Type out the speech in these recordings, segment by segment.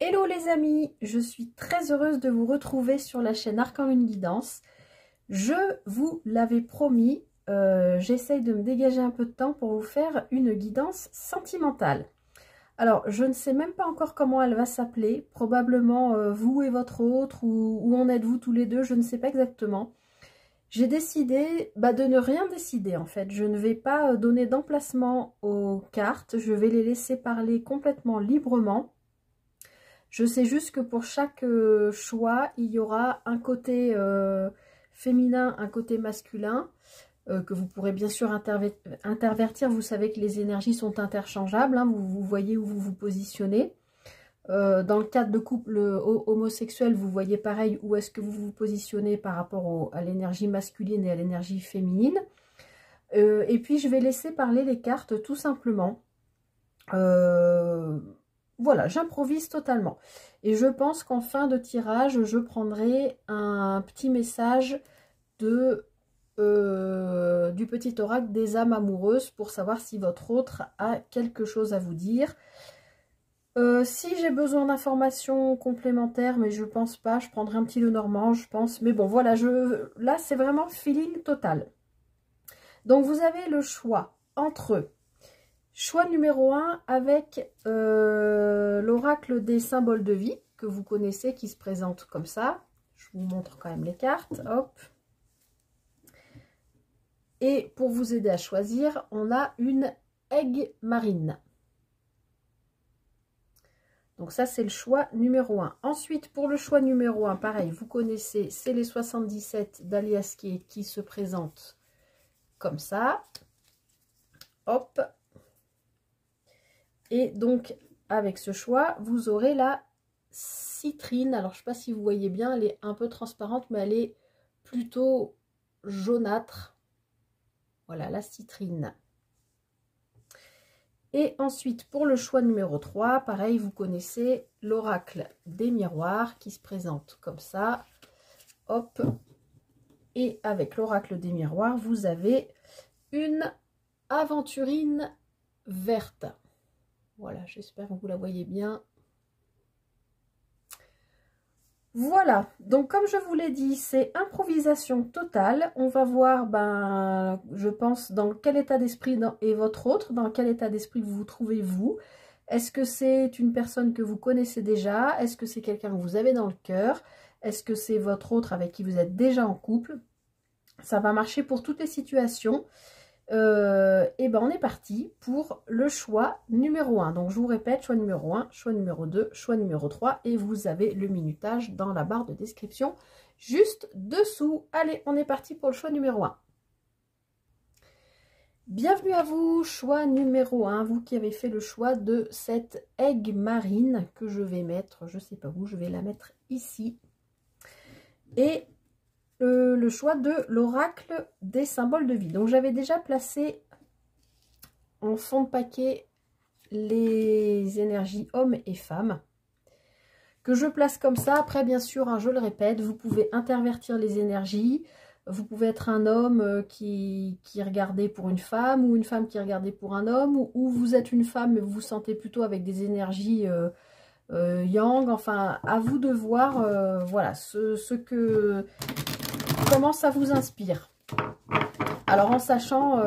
Hello les amis, je suis très heureuse de vous retrouver sur la chaîne Arc en Lune Guidance. Je vous l'avais promis, j'essaye de me dégager un peu de temps pour vous faire une guidance sentimentale. Alors, je ne sais même pas encore comment elle va s'appeler, probablement vous et votre autre, ou où en êtes-vous tous les deux, je ne sais pas exactement. J'ai décidé de ne rien décider en fait, je ne vais pas donner d'emplacement aux cartes, je vais les laisser parler complètement librement. Je sais juste que pour chaque choix, il y aura un côté féminin, un côté masculin, que vous pourrez bien sûr intervertir. Vous savez que les énergies sont interchangeables, hein, vous voyez où vous vous positionnez. Dans le cadre de couple homosexuel, vous voyez pareil où est-ce que vous vous positionnez par rapport à l'énergie masculine et à l'énergie féminine. Et puis je vais laisser parler les cartes tout simplement. Voilà, j'improvise totalement. Et je pense qu'en fin de tirage, je prendrai un petit message du petit oracle des âmes amoureuses pour savoir si votre autre a quelque chose à vous dire. Si j'ai besoin d'informations complémentaires, mais je pense pas, je prendrai un petit Lenormand, je pense. Mais bon, voilà, là, c'est vraiment feeling total. Donc, vous avez le choix entre... Choix numéro 1 avec l'oracle des symboles de vie que vous connaissez qui se présente comme ça. Je vous montre quand même les cartes. Hop. Et pour vous aider à choisir, on a une aigle marine. Donc ça, c'est le choix numéro 1. Ensuite, pour le choix numéro 1, pareil, vous connaissez, c'est les 77 d'Aliaskier qui se présentent comme ça. Hop. Et donc, avec ce choix, vous aurez la citrine. Alors, je ne sais pas si vous voyez bien, elle est un peu transparente, mais elle est plutôt jaunâtre. Voilà, la citrine. Et ensuite, pour le choix numéro 3, pareil, vous connaissez l'oracle des miroirs qui se présente comme ça. Hop. Et avec l'oracle des miroirs, vous avez une aventurine verte. Voilà, j'espère que vous la voyez bien. Voilà, donc comme je vous l'ai dit, c'est improvisation totale. On va voir, je pense, dans quel état d'esprit est votre autre, dans quel état d'esprit vous vous trouvez vous. Est-ce que c'est une personne que vous connaissez déjà? Est-ce que c'est quelqu'un que vous avez dans le cœur? Est-ce que c'est votre autre avec qui vous êtes déjà en couple? Ça va marcher pour toutes les situations. Et on est parti pour le choix numéro 1. Donc je vous répète, choix numéro 1, choix numéro 2, choix numéro 3 et vous avez le minutage dans la barre de description juste dessous. Allez, on est parti pour le choix numéro 1. Bienvenue à vous, choix numéro 1, vous qui avez fait le choix de cette aigle marine que je vais mettre, je sais pas où, je vais la mettre ici. Et le choix de l'oracle des symboles de vie. Donc j'avais déjà placé en fond de paquet les énergies hommes et femmes que je place comme ça. Après bien sûr, hein, je le répète, vous pouvez intervertir les énergies. Vous pouvez être un homme qui regardait pour une femme ou une femme qui regardait pour un homme, ou vous êtes une femme mais vous vous sentez plutôt avec des énergies yang. Enfin, à vous de voir voilà, comment ça vous inspire. Alors en sachant,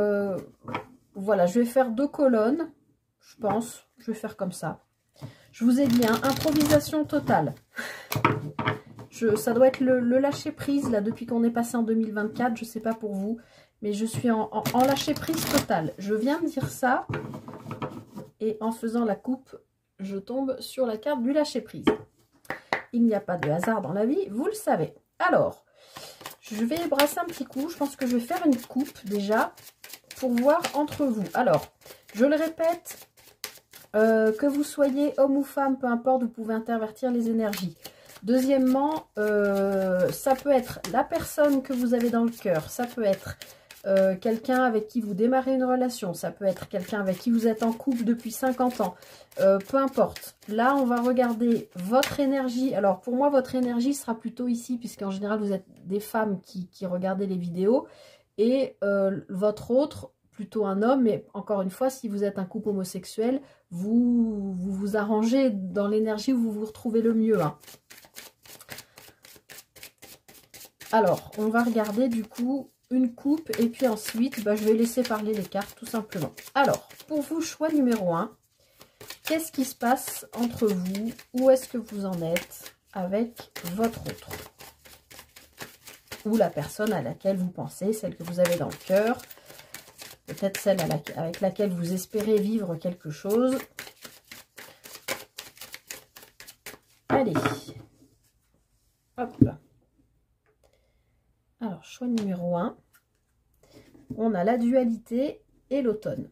voilà, je vais faire 2 colonnes, je pense, je vais faire comme ça. Je vous ai dit, hein, improvisation totale. Ça doit être le lâcher prise, là, depuis qu'on est passé en 2024, je ne sais pas pour vous, mais je suis en lâcher prise totale. Je viens de dire ça, et en faisant la coupe, je tombe sur la carte du lâcher prise. Il n'y a pas de hasard dans la vie, vous le savez. Alors, je vais brasser un petit coup. Je pense que je vais faire une coupe déjà pour voir entre vous. Alors, je le répète, que vous soyez homme ou femme, peu importe, vous pouvez intervertir les énergies. Deuxièmement, ça peut être la personne que vous avez dans le cœur. Ça peut être quelqu'un avec qui vous démarrez une relation. Ça peut être quelqu'un avec qui vous êtes en couple depuis 50 ans. Peu importe. Là, on va regarder votre énergie. Alors, pour moi, votre énergie sera plutôt ici, puisqu'en général, vous êtes des femmes qui regardez les vidéos. Et votre autre, plutôt un homme, mais encore une fois, si vous êtes un couple homosexuel, vous arrangez dans l'énergie où vous vous retrouvez le mieux. Hein. Alors, on va regarder du coup une coupe et puis ensuite, je vais laisser parler les cartes tout simplement. Alors, pour vous, choix numéro 1, qu'est-ce qui se passe entre vous? Où est-ce que vous en êtes avec votre autre? Ou la personne à laquelle vous pensez, celle que vous avez dans le cœur, peut-être celle avec laquelle vous espérez vivre quelque chose. Allez, hop. Alors, choix numéro 1, on a la dualité et l'automne.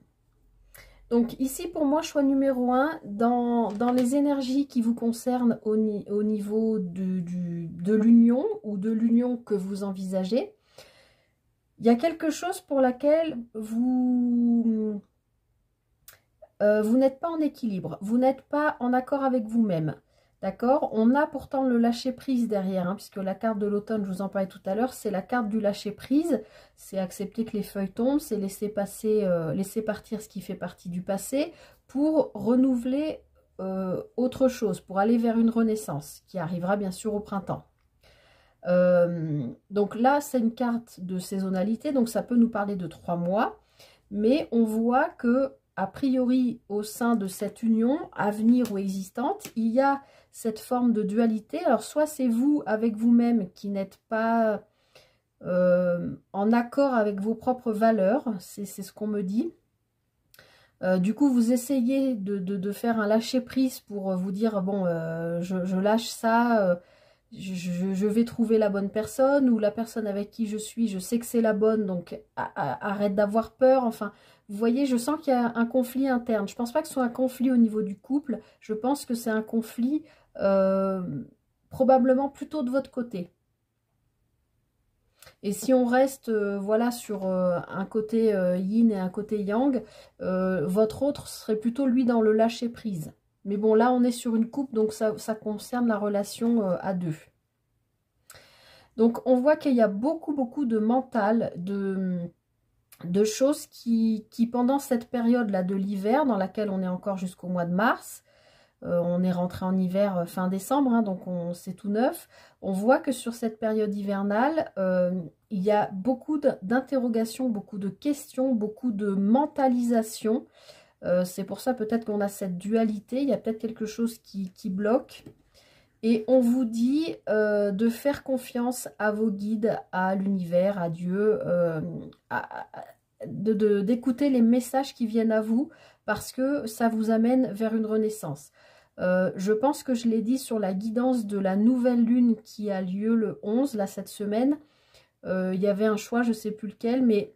Donc ici, pour moi, choix numéro 1, dans les énergies qui vous concernent au niveau de l'union ou de l'union que vous envisagez, il y a quelque chose pour laquelle vous n'êtes pas en équilibre, vous n'êtes pas en accord avec vous-même. D'accord? On a pourtant le lâcher-prise derrière, hein, puisque la carte de l'automne, je vous en parlais tout à l'heure, c'est la carte du lâcher-prise. C'est accepter que les feuilles tombent, c'est laisser partir ce qui fait partie du passé pour renouveler autre chose, pour aller vers une renaissance qui arrivera bien sûr au printemps. Donc là, c'est une carte de saisonnalité, donc ça peut nous parler de 3 mois, mais on voit que a priori, au sein de cette union, à venir ou existante, il y a cette forme de dualité. Alors, soit c'est vous, avec vous-même, qui n'êtes pas en accord avec vos propres valeurs, c'est ce qu'on me dit. Du coup, vous essayez de faire un lâcher-prise pour vous dire, bon, je lâche ça, je vais trouver la bonne personne, ou la personne avec qui je suis, je sais que c'est la bonne, donc arrête d'avoir peur, enfin... Vous voyez, je sens qu'il y a un conflit interne. Je ne pense pas que ce soit un conflit au niveau du couple. Je pense que c'est un conflit probablement plutôt de votre côté. Et si on reste voilà, sur un côté yin et un côté yang, votre autre serait plutôt lui dans le lâcher prise. Mais bon, là, on est sur une couple, donc ça concerne la relation à deux. Donc, on voit qu'il y a beaucoup de mental, de choses qui pendant cette période-là de l'hiver, dans laquelle on est encore jusqu'au mois de mars, on est rentré en hiver fin décembre, hein, donc c'est tout neuf, on voit que sur cette période hivernale, il y a beaucoup d'interrogations, beaucoup de questions, beaucoup de mentalisation. C'est pour ça peut-être qu'on a cette dualité, il y a peut-être quelque chose qui bloque. Et on vous dit de faire confiance à vos guides, à l'univers, à Dieu, d'écouter les messages qui viennent à vous parce que ça vous amène vers une renaissance. Je pense que je l'ai dit sur la guidance de la nouvelle lune qui a lieu le 11, là, cette semaine. Il y avait un choix, je ne sais plus lequel, mais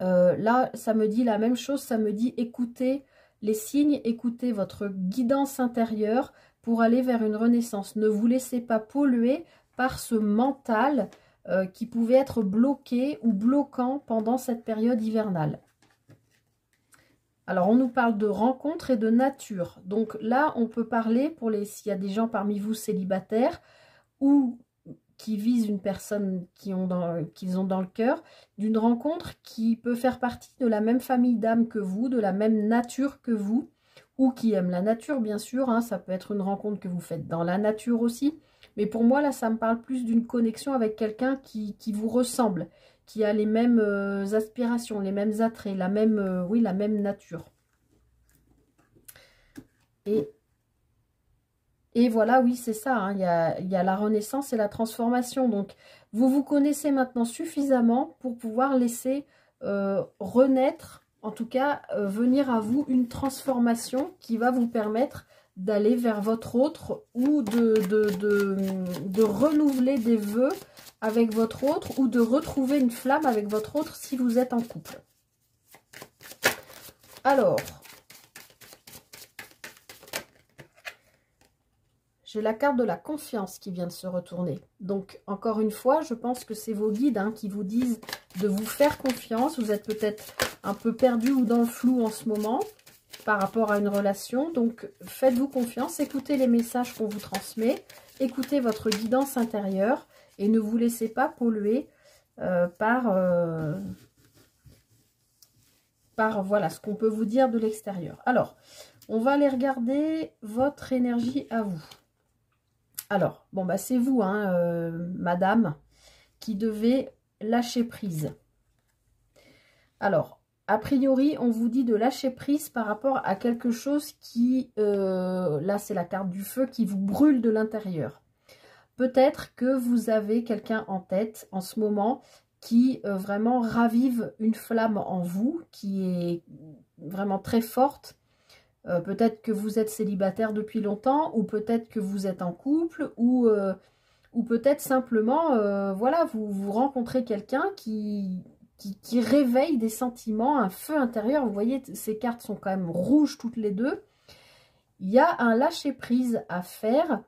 là, ça me dit la même chose. Ça me dit écoutez les signes, écoutez votre guidance intérieure pour aller vers une renaissance. Ne vous laissez pas polluer par ce mental qui pouvait être bloqué ou bloquant pendant cette période hivernale. Alors, on nous parle de rencontres et de nature. Donc là, on peut parler, s'il y a des gens parmi vous célibataires ou qui visent une personne qu'ils ont dans le cœur, d'une rencontre qui peut faire partie de la même famille d'âme que vous, de la même nature que vous, ou qui aime la nature, bien sûr. Hein, ça peut être une rencontre que vous faites dans la nature aussi. Mais pour moi, là, ça me parle plus d'une connexion avec quelqu'un qui vous ressemble, qui a les mêmes aspirations, les mêmes attraits, la même nature. Et voilà, oui, c'est ça. Hein, il y a la renaissance et la transformation. Donc, vous vous connaissez maintenant suffisamment pour pouvoir laisser renaître, en tout cas, venir à vous une transformation qui va vous permettre d'aller vers votre autre ou de renouveler des vœux avec votre autre ou de retrouver une flamme avec votre autre si vous êtes en couple. Alors, j'ai la carte de la confiance qui vient de se retourner. Donc, encore une fois, je pense que c'est vos guides hein, qui vous disent de vous faire confiance. Vous êtes peut-être un peu perdu ou dans le flou en ce moment par rapport à une relation. Donc, faites-vous confiance, écoutez les messages qu'on vous transmet, écoutez votre guidance intérieure et ne vous laissez pas polluer par par voilà ce qu'on peut vous dire de l'extérieur. Alors, on va aller regarder votre énergie à vous. Alors, bon, bah c'est vous, hein, madame, qui devez lâcher prise. Alors, a priori, on vous dit de lâcher prise par rapport à quelque chose qui, là c'est la carte du feu, qui vous brûle de l'intérieur. Peut-être que vous avez quelqu'un en tête en ce moment qui vraiment ravive une flamme en vous, qui est vraiment très forte. Peut-être que vous êtes célibataire depuis longtemps, ou peut-être que vous êtes en couple, ou peut-être simplement, voilà, vous rencontrez quelqu'un qui réveille des sentiments, un feu intérieur. Vous voyez, ces cartes sont quand même rouges toutes les deux. Il y a un lâcher-prise à faire,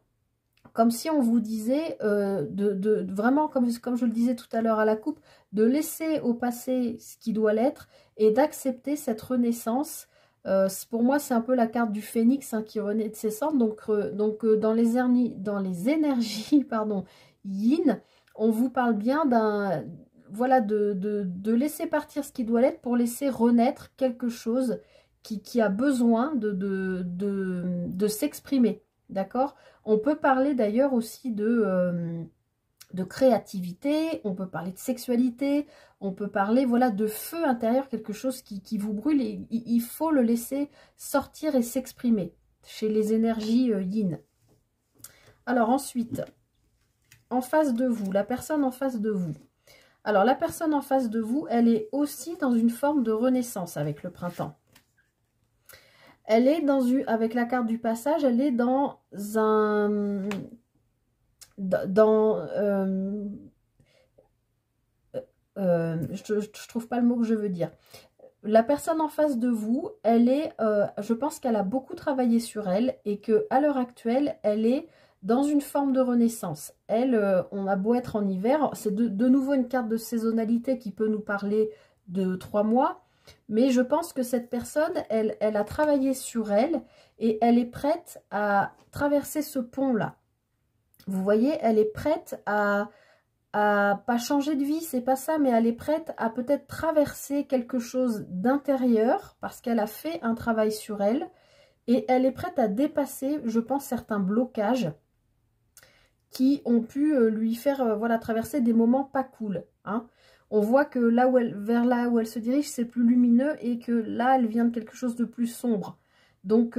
comme si on vous disait, vraiment, comme je le disais tout à l'heure à la coupe, de laisser au passé ce qui doit l'être et d'accepter cette renaissance. Pour moi, c'est un peu la carte du phénix, hein, qui renaît de ses cendres. Donc dans les énergies pardon, yin, on vous parle bien d'un... Voilà, de laisser partir ce qui doit l'être pour laisser renaître quelque chose qui a besoin de s'exprimer. D'accord? On peut parler d'ailleurs aussi de créativité, on peut parler de sexualité, on peut parler, voilà, de feu intérieur, quelque chose qui vous brûle, et il faut le laisser sortir et s'exprimer chez les énergies yin. Alors ensuite, en face de vous, la personne en face de vous. Alors la personne en face de vous, elle est aussi dans une forme de renaissance avec le printemps. Elle est avec la carte du passage, elle est dans un... je trouve pas le mot que je veux dire. La personne en face de vous, elle est, je pense qu'elle a beaucoup travaillé sur elle et qu'à l'heure actuelle, elle est dans une forme de renaissance. Elle, on a beau être en hiver, c'est de nouveau une carte de saisonnalité qui peut nous parler de 3 mois, mais je pense que cette personne, elle a travaillé sur elle et elle est prête à traverser ce pont-là. Vous voyez, elle est prête à pas changer de vie, c'est pas ça, mais elle est prête à peut-être traverser quelque chose d'intérieur parce qu'elle a fait un travail sur elle et elle est prête à dépasser, je pense, certains blocages qui ont pu lui faire voilà, traverser des moments pas cool, hein. On voit que vers là où elle se dirige, c'est plus lumineux et que là, elle vient de quelque chose de plus sombre. Donc,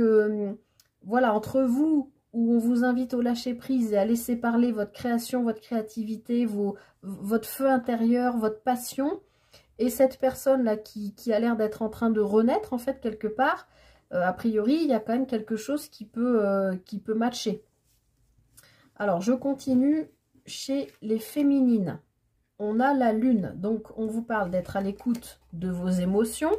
voilà, entre vous, où on vous invite au lâcher-prise et à laisser parler votre création, votre créativité, votre feu intérieur, votre passion, et cette personne-là qui a l'air d'être en train de renaître, en fait, quelque part, a priori, il y a quand même quelque chose qui peut matcher. Alors, je continue chez les féminines. On a la lune, donc on vous parle d'être à l'écoute de vos émotions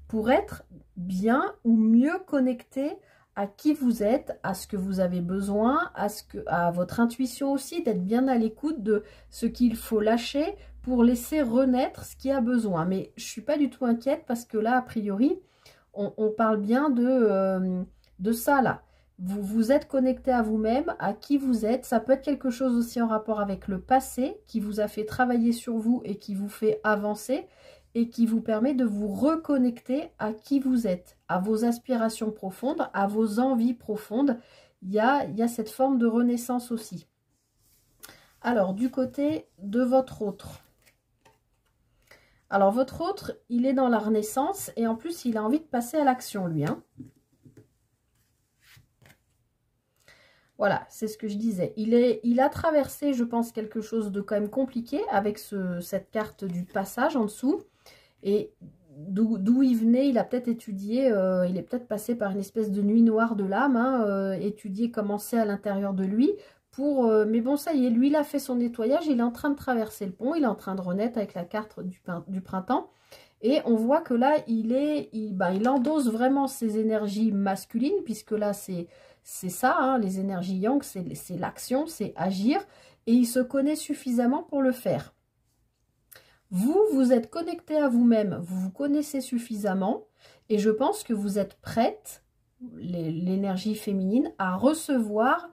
pour être bien ou mieux connecté à qui vous êtes, à ce que vous avez besoin, à votre intuition aussi, d'être bien à l'écoute de ce qu'il faut lâcher pour laisser renaître ce qui a besoin. Mais je ne suis pas du tout inquiète parce que là, a priori, on parle bien de ça là. Vous êtes connecté à vous-même, à qui vous êtes. Ça peut être quelque chose aussi en rapport avec le passé qui vous a fait travailler sur vous et qui vous fait avancer et qui vous permet de vous reconnecter à qui vous êtes, à vos aspirations profondes, à vos envies profondes. Il y a cette forme de renaissance aussi. Alors, du côté de votre autre. Alors, votre autre, il est dans la renaissance et en plus, il a envie de passer à l'action, lui, hein. Voilà, c'est ce que je disais. Il a traversé, je pense, quelque chose de quand même compliqué avec cette carte du passage en dessous. Et d'où il venait, il a peut-être étudié, il est peut-être passé par une espèce de nuit noire de l'âme, hein, étudier comment c'est à l'intérieur de lui. Mais bon, ça y est, lui, il a fait son nettoyage, il est en train de traverser le pont, il est en train de renaître avec la carte du printemps. Et on voit que là, il endosse vraiment ses énergies masculines, puisque là, c'est ça, hein, les énergies yang, c'est l'action, c'est agir, et il se connaît suffisamment pour le faire. Vous êtes connecté à vous-même, vous vous connaissez suffisamment, et je pense que vous êtes prête, l'énergie féminine, à recevoir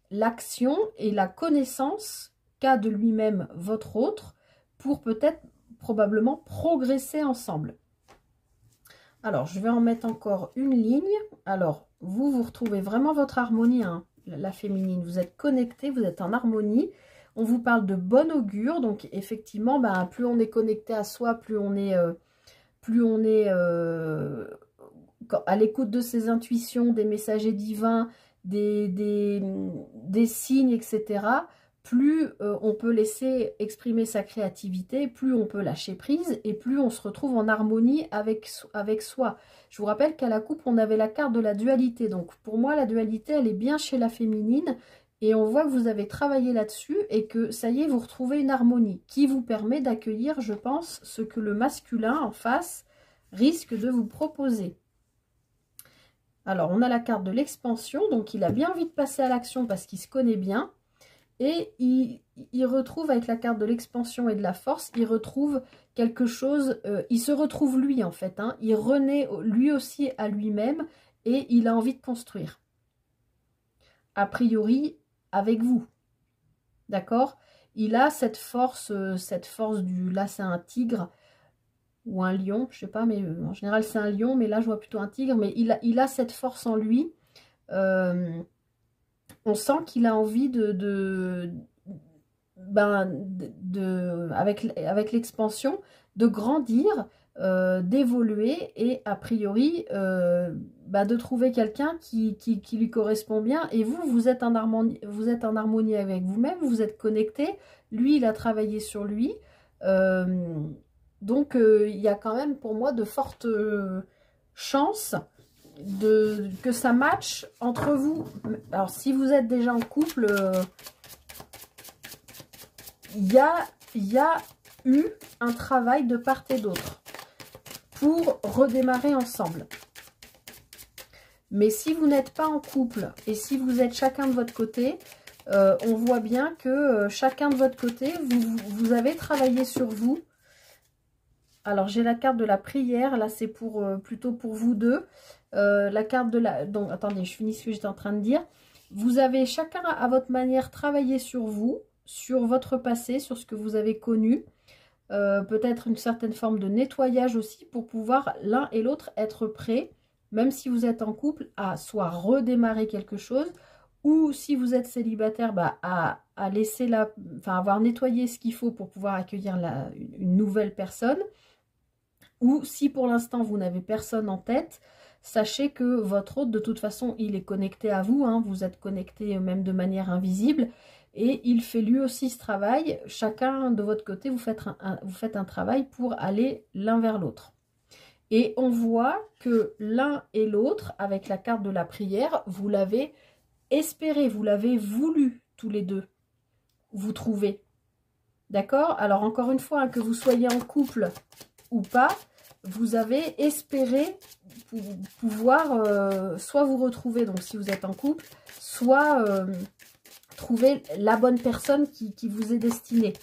l'action et la connaissance qu'a de lui-même votre autre, pour peut-être probablement progresser ensemble. Alors, je vais en mettre encore une ligne. Alors, vous retrouvez vraiment votre harmonie, hein, la féminine. Vous êtes connecté, vous êtes en harmonie. On vous parle de bon augure. Donc, effectivement, ben, plus on est connecté à soi, plus on est à l'écoute de ses intuitions, des messagers divins, des signes, etc., plus on peut laisser exprimer sa créativité, plus on peut lâcher prise et plus on se retrouve en harmonie avec soi. Je vous rappelle qu'à la coupe, on avait la carte de la dualité. Donc pour moi, la dualité, elle est bien chez la féminine. Et on voit que vous avez travaillé là-dessus et que ça y est, vous retrouvez une harmonie qui vous permet d'accueillir, je pense, ce que le masculin en face risque de vous proposer. Alors, on a la carte de l'expansion, donc il a bien envie de passer à l'action parce qu'il se connaît bien. Et il retrouve, avec la carte de l'expansion et de la force, il retrouve quelque chose, il se retrouve lui en fait, hein, il renaît lui aussi à lui-même et il a envie de construire. A priori, avec vous, d'accord? Il a cette force du, là c'est un tigre, ou un lion, je sais pas, mais en général c'est un lion, mais là je vois plutôt un tigre, mais il a cette force en lui. On sent qu'il a envie avec l'expansion, de grandir, d'évoluer et a priori de trouver quelqu'un qui lui correspond bien. Et vous êtes en harmonie avec vous-même, vous êtes connecté. Lui, il a travaillé sur lui. Donc, il y a quand même pour moi de fortes chances que ça matche entre vous. Alors, si vous êtes déjà en couple, il y a eu un travail de part et d'autre pour redémarrer ensemble. Mais si vous n'êtes pas en couple et si vous êtes chacun de votre côté, on voit bien que chacun de votre côté, vous avez travaillé sur vous. Alors, j'ai la carte de la prière. Là, c'est plutôt pour vous deux. La carte de la... Donc, attendez, je finis ce que j'étais en train de dire. Vous avez chacun à votre manière travaillé sur vous, sur votre passé, sur ce que vous avez connu. Peut-être une certaine forme de nettoyage aussi pour pouvoir l'un et l'autre être prêts, même si vous êtes en couple, à soit redémarrer quelque chose ou si vous êtes célibataire, à laisser avoir nettoyé ce qu'il faut pour pouvoir accueillir une nouvelle personne. Ou si pour l'instant vous n'avez personne en tête, sachez que votre hôte, de toute façon, il est connecté à vous, hein, vous êtes connecté même de manière invisible, et il fait lui aussi ce travail. Chacun de votre côté, vous faites un travail pour aller l'un vers l'autre. Et on voit que l'un et l'autre, avec la carte de la prière, vous l'avez espéré, vous l'avez voulu tous les deux, vous trouvez. D'accord? Alors encore une fois, hein, que vous soyez en couple ou pas, vous avez espéré pouvoir soit vous retrouver, donc si vous êtes en couple, soit trouver la bonne personne qui vous est destinée.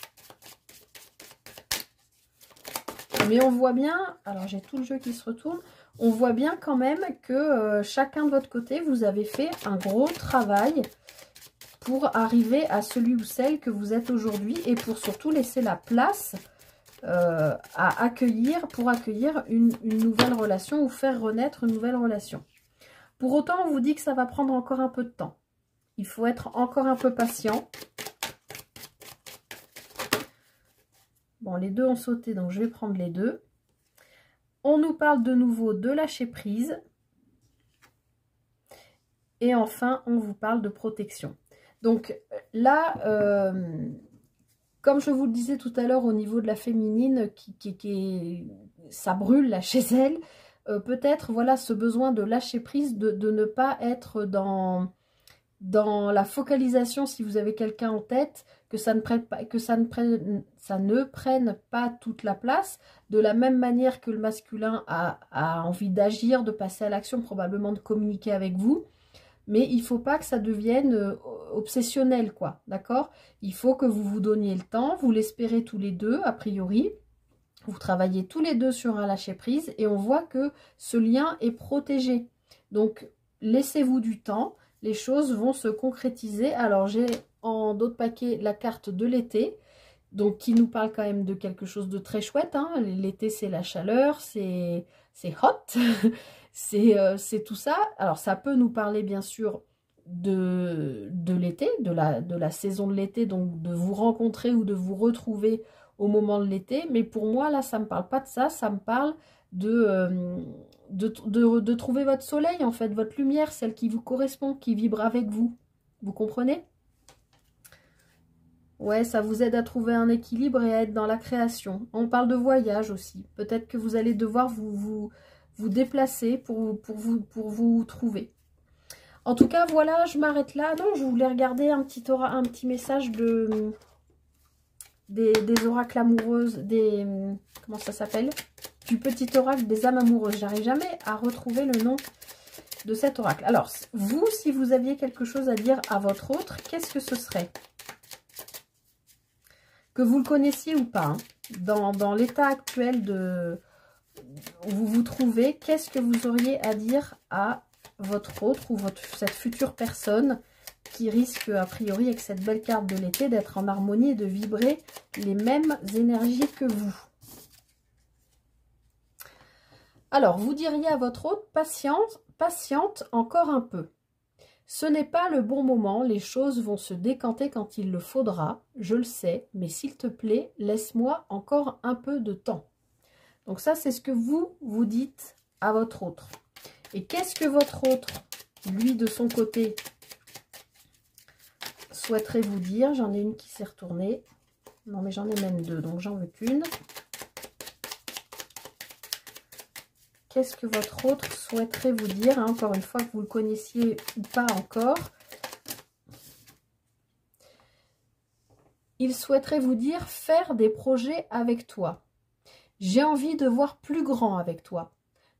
Mais on voit bien, alors j'ai tout le jeu qui se retourne, on voit bien quand même que chacun de votre côté, vous avez fait un gros travail pour arriver à celui ou celle que vous êtes aujourd'hui et pour surtout laisser la place pour accueillir une nouvelle relation ou faire renaître une nouvelle relation. Pour autant, on vous dit que ça va prendre encore un peu de temps. Il faut être encore un peu patient. Bon, les deux ont sauté, donc je vais prendre les deux. On nous parle de nouveau de lâcher prise. Et enfin, on vous parle de protection. Donc là, comme je vous le disais tout à l'heure au niveau de la féminine, ça brûle là chez elle, peut-être voilà ce besoin de lâcher prise, de ne pas être dans la focalisation si vous avez quelqu'un en tête, que ça ne prenne pas toute la place, de la même manière que le masculin a envie d'agir, de passer à l'action, probablement de communiquer avec vous. Mais il ne faut pas que ça devienne obsessionnel, quoi, d'accord? Il faut que vous vous donniez le temps, vous l'espérez tous les deux, a priori. Vous travaillez tous les deux sur un lâcher-prise et on voit que ce lien est protégé. Donc, laissez-vous du temps, les choses vont se concrétiser. Alors, j'ai en d'autres paquets la carte de l'été. Donc, qui nous parle quand même de quelque chose de très chouette, hein. L'été, c'est la chaleur, c'est hot, c'est tout ça. Alors, ça peut nous parler, bien sûr, de l'été, de la saison de l'été, donc de vous rencontrer ou de vous retrouver au moment de l'été. Mais pour moi, là, ça ne me parle pas de ça, ça me parle de trouver votre soleil, en fait, votre lumière, celle qui vous correspond, qui vibre avec vous. Vous comprenez? Ouais, ça vous aide à trouver un équilibre et à être dans la création. On parle de voyage aussi. Peut-être que vous allez devoir vous déplacer pour vous trouver. En tout cas, voilà, je m'arrête là. Non, je voulais regarder un petit message des oracles amoureuses, comment ça s'appelle? Du petit oracle des âmes amoureuses. J'arrive jamais à retrouver le nom de cet oracle. Alors, vous, si vous aviez quelque chose à dire à votre autre, qu'est-ce que ce serait? Que vous le connaissiez ou pas, hein, dans l'état actuel où vous vous trouvez, qu'est-ce que vous auriez à dire à votre autre ou cette future personne qui risque, a priori, avec cette belle carte de l'été, d'être en harmonie et de vibrer les mêmes énergies que vous? Alors, vous diriez à votre autre, patiente encore un peu. Ce n'est pas le bon moment, les choses vont se décanter quand il le faudra, je le sais, mais s'il te plaît, laisse-moi encore un peu de temps. Donc ça, c'est ce que vous dites à votre autre. Et qu'est-ce que votre autre, lui, de son côté, souhaiterait vous dire? J'en ai une qui s'est retournée. Non, mais j'en ai même deux, donc j'en veux qu'une. Qu'est-ce que votre autre souhaiterait vous dire, hein, encore une fois, que vous le connaissiez ou pas encore? Il souhaiterait vous dire faire des projets avec toi. J'ai envie de voir plus grand avec toi.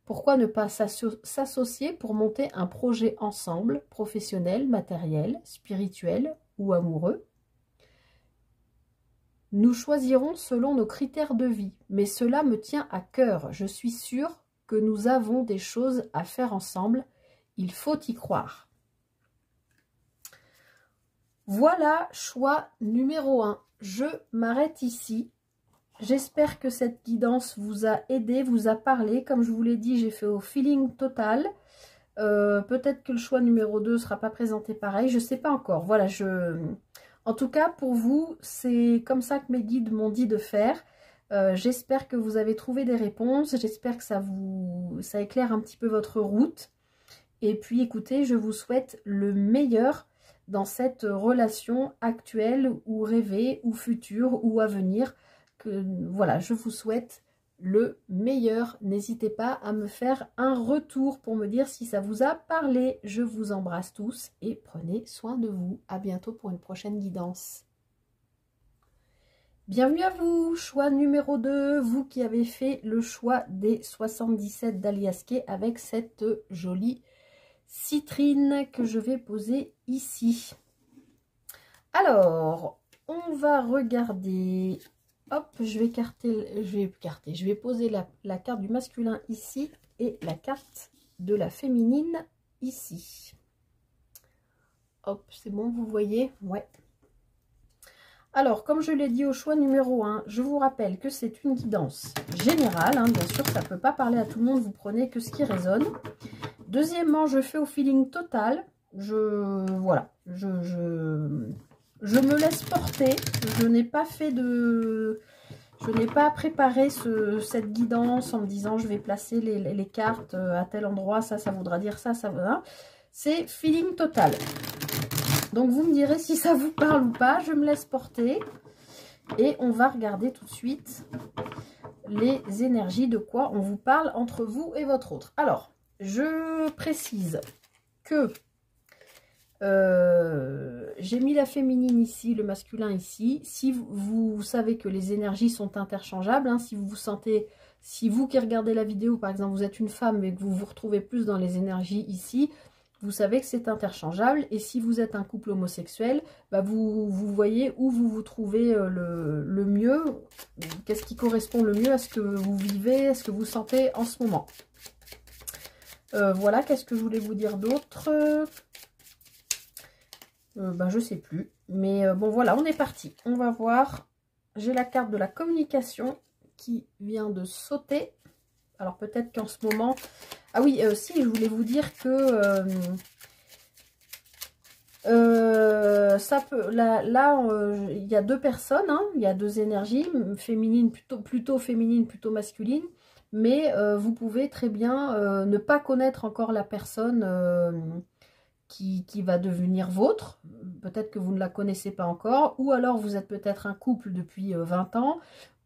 Pourquoi ne pas s'associer pour monter un projet ensemble, professionnel, matériel, spirituel ou amoureux? Nous choisirons selon nos critères de vie, mais cela me tient à cœur. Je suis sûre que nous avons des choses à faire ensemble. Il faut y croire. Voilà, choix numéro 1. Je m'arrête ici. J'espère que cette guidance vous a aidé, vous a parlé. Comme je vous l'ai dit, j'ai fait au feeling total. Peut-être que le choix numéro 2 ne sera pas présenté pareil. Je ne sais pas encore. Voilà, en tout cas, pour vous, c'est comme ça que mes guides m'ont dit de faire. J'espère que vous avez trouvé des réponses. J'espère que ça éclaire un petit peu votre route. Et puis, écoutez, je vous souhaite le meilleur dans cette relation actuelle ou rêvée ou future ou à venir. Voilà, je vous souhaite le meilleur. N'hésitez pas à me faire un retour pour me dire si ça vous a parlé. Je vous embrasse tous et prenez soin de vous. À bientôt pour une prochaine guidance. Bienvenue à vous, choix numéro 2, vous qui avez fait le choix des 77 d'Alias Kay avec cette jolie citrine que je vais poser ici. Alors, on va regarder, hop, je vais poser la carte du masculin ici et la carte de la féminine ici. Hop, c'est bon, vous voyez? Ouais. Alors, comme je l'ai dit au choix numéro 1, je vous rappelle que c'est une guidance générale. Hein, bien sûr, ça ne peut pas parler à tout le monde, vous prenez que ce qui résonne. Deuxièmement, je fais au feeling total. Voilà, je me laisse porter. Je n'ai pas préparé cette guidance en me disant je vais placer les cartes à tel endroit, ça voudra dire ça, ça voudra. C'est feeling total. Donc, vous me direz si ça vous parle ou pas. Je me laisse porter. Et on va regarder tout de suite les énergies, de quoi on vous parle entre vous et votre autre. Alors, je précise que j'ai mis la féminine ici, le masculin ici. Si vous savez que les énergies sont interchangeables, hein, si vous qui regardez la vidéo, par exemple, vous êtes une femme et que vous vous retrouvez plus dans les énergies ici, vous savez que c'est interchangeable. Et si vous êtes un couple homosexuel, bah vous voyez où vous vous trouvez le mieux. Qu'est-ce qui correspond le mieux à ce que vous vivez, à ce que vous sentez en ce moment. Voilà, qu'est-ce que je voulais vous dire d'autre? Je sais plus. Mais bon, voilà, on est parti. On va voir j'ai la carte de la communication qui vient de sauter. Alors peut-être qu'en ce moment... Ah oui, si, je voulais vous dire que ça peut... Là, il y a deux personnes, hein, il y a deux énergies, féminines, plutôt féminine, plutôt masculine. Mais vous pouvez très bien ne pas connaître encore la personne qui va devenir vôtre. Peut-être que vous ne la connaissez pas encore. Ou alors vous êtes peut-être un couple depuis 20 ans.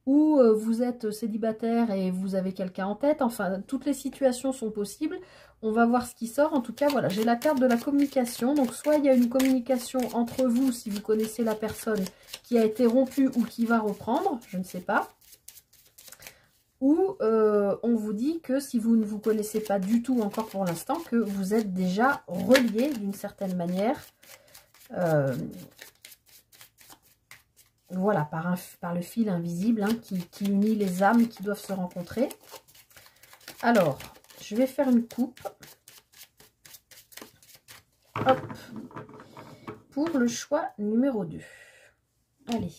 Ou vous êtes célibataire et vous avez quelqu'un en tête. Enfin, toutes les situations sont possibles. On va voir ce qui sort. En tout cas, voilà, j'ai la carte de la communication. Donc, soit il y a une communication entre vous, si vous connaissez la personne qui a été rompue ou qui va reprendre, je ne sais pas. Ou on vous dit que si vous ne vous connaissez pas du tout encore pour l'instant, que vous êtes déjà reliés d'une certaine manière. Voilà, par le fil invisible hein, qui unit les âmes qui doivent se rencontrer. Alors, je vais faire une coupe. Hop. Pour le choix numéro 2. Allez,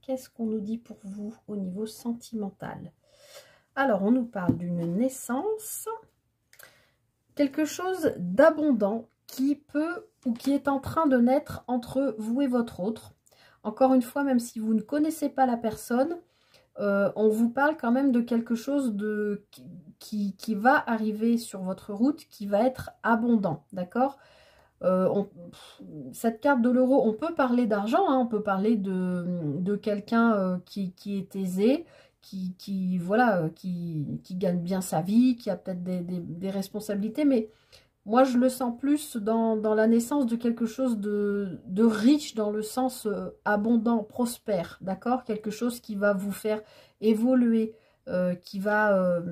qu'est-ce qu'on nous dit pour vous au niveau sentimental? Alors, on nous parle d'une naissance. Quelque chose d'abondant qui peut ou qui est en train de naître entre vous et votre autre. Encore une fois, même si vous ne connaissez pas la personne, on vous parle quand même de quelque chose qui va arriver sur votre route, qui va être abondant, d'accord? Cette carte de l'euro, on peut parler d'argent, hein, on peut parler de quelqu'un qui est aisé, voilà, qui gagne bien sa vie, qui a peut-être des responsabilités, mais... Moi, je le sens plus dans la naissance de quelque chose de riche, dans le sens abondant, prospère, d'accord? Quelque chose qui va vous faire évoluer, qui va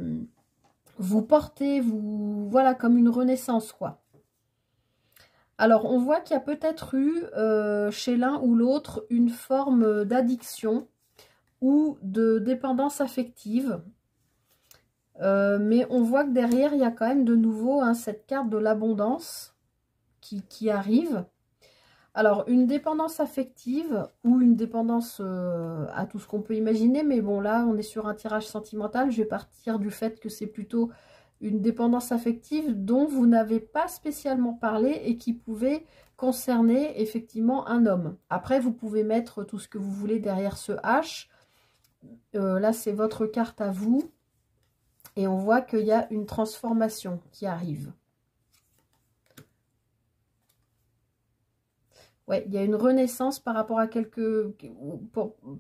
vous porter, voilà, comme une renaissance, quoi. Alors, on voit qu'il y a peut-être eu, chez l'un ou l'autre, une forme d'addiction ou de dépendance affective. Mais on voit que derrière, il y a quand même de nouveau hein, cette carte de l'abondance qui arrive. Alors, une dépendance affective ou une dépendance à tout ce qu'on peut imaginer. Mais bon, là, on est sur un tirage sentimental. Je vais partir du fait que c'est plutôt une dépendance affective dont vous n'avez pas spécialement parlé et qui pouvait concerner effectivement un homme. Après, vous pouvez mettre tout ce que vous voulez derrière ce H. Là, c'est votre carte à vous. Et on voit qu'il y a une transformation qui arrive. Ouais, il y a une renaissance par rapport à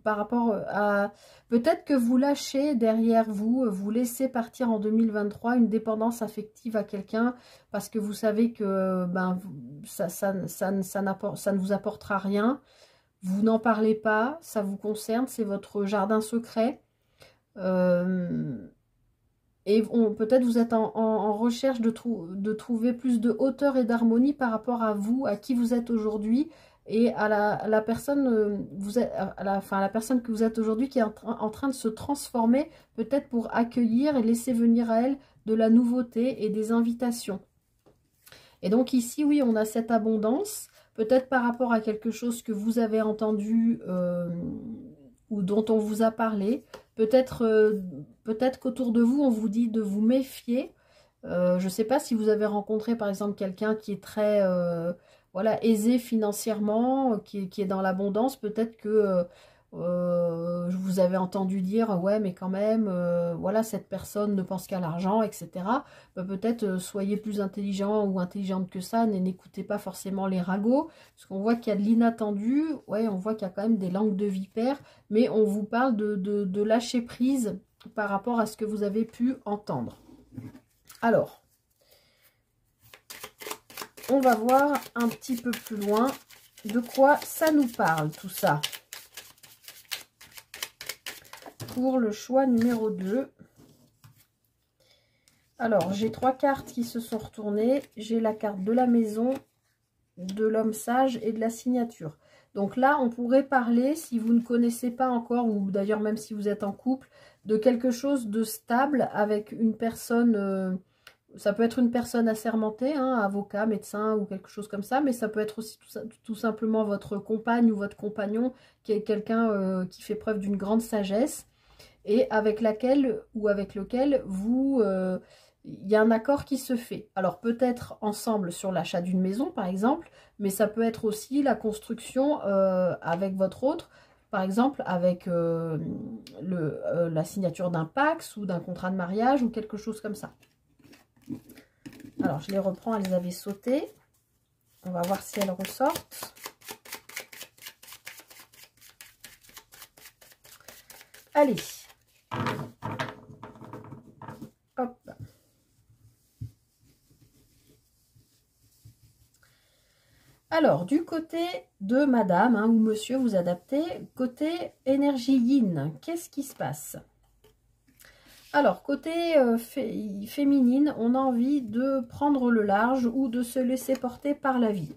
par rapport à... Peut-être que vous lâchez derrière vous, vous laissez partir en 2023 une dépendance affective à quelqu'un parce que vous savez que ben, ça ne vous apportera rien. Vous n'en parlez pas, ça vous concerne, c'est votre jardin secret. Et peut-être vous êtes en recherche de trouver plus de hauteur et d'harmonie par rapport à vous, à qui vous êtes aujourd'hui et à la personne, la personne que vous êtes aujourd'hui qui est en train de se transformer, peut-être pour accueillir et laisser venir à elle de la nouveauté et des invitations. Et donc ici, oui, on a cette abondance, peut-être par rapport à quelque chose que vous avez entendu ou dont on vous a parlé. Peut-être qu'autour de vous, on vous dit de vous méfier. Je ne sais pas si vous avez rencontré, par exemple, quelqu'un qui est très voilà, aisé financièrement, qui est dans l'abondance. Peut-être que je vous avais entendu dire, ouais, mais quand même, voilà, cette personne ne pense qu'à l'argent, etc. Peut-être soyez plus intelligent ou intelligente que ça, n'écoutez pas forcément les ragots, parce qu'on voit qu'il y a de l'inattendu, ouais, on voit qu'il y a quand même des langues de vipère, mais on vous parle de lâcher prise par rapport à ce que vous avez pu entendre. Alors, on va voir un petit peu plus loin de quoi ça nous parle, tout ça. Pour le choix numéro 2. Alors, j'ai 3 cartes qui se sont retournées. J'ai la carte de la maison, de l'homme sage et de la signature. Donc là, on pourrait parler, si vous ne connaissez pas encore, ou d'ailleurs même si vous êtes en couple, de quelque chose de stable avec une personne Ça peut être une personne assermentée, hein, avocat, médecin ou quelque chose comme ça, mais ça peut être aussi tout simplement votre compagne ou votre compagnon qui est quelqu'un qui fait preuve d'une grande sagesse et avec laquelle ou avec lequel vous, il y a un accord qui se fait. Alors peut-être ensemble sur l'achat d'une maison par exemple, mais ça peut être aussi la construction avec votre autre, par exemple avec la signature d'un PACS ou d'un contrat de mariage ou quelque chose comme ça. Alors, je les reprends, elles avaient sauté. On va voir si elles ressortent. Allez. Hop. Alors, du côté de madame, hein, ou monsieur, vous adaptez. Côté énergie yin, qu'est-ce qui se passe? Alors, côté féminine, on a envie de prendre le large ou de se laisser porter par la vie.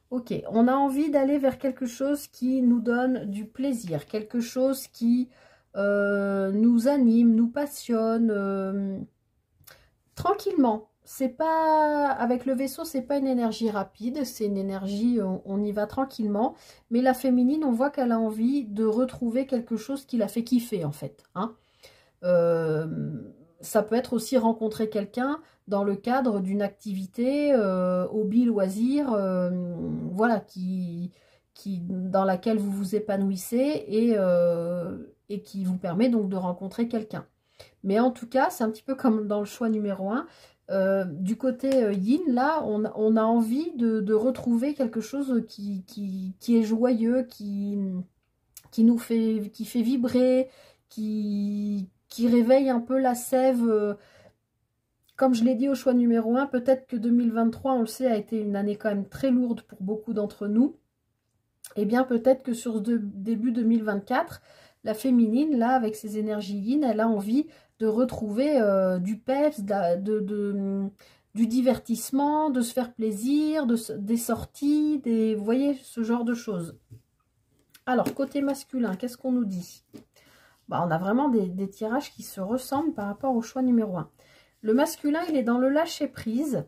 Ok, on a envie d'aller vers quelque chose qui nous donne du plaisir, quelque chose qui nous anime, nous passionne, tranquillement. C'est pas, avec le vaisseau, c'est pas une énergie rapide, c'est une énergie, on y va tranquillement. Mais la féminine, on voit qu'elle a envie de retrouver quelque chose qui la fait kiffer, en fait, hein. Ça peut être aussi rencontrer quelqu'un dans le cadre d'une activité hobby, loisir, voilà, dans laquelle vous vous épanouissez et qui vous permet donc de rencontrer quelqu'un. Mais en tout cas, c'est un petit peu comme dans le choix numéro 1. Du côté yin, là, on a envie de retrouver quelque chose qui est joyeux, qui fait vibrer, qui réveille un peu la sève. Comme je l'ai dit au choix numéro 1, peut-être que 2023, on le sait, a été une année quand même très lourde pour beaucoup d'entre nous. Et bien peut-être que sur ce début 2024, la féminine, là, avec ses énergies yin, elle a envie de retrouver du peps, du divertissement, de se faire plaisir, des sorties, vous voyez, ce genre de choses. Alors, côté masculin, qu'est-ce qu'on nous dit? Bah, on a vraiment des tirages qui se ressemblent par rapport au choix numéro 1. Le masculin, il est dans le lâcher-prise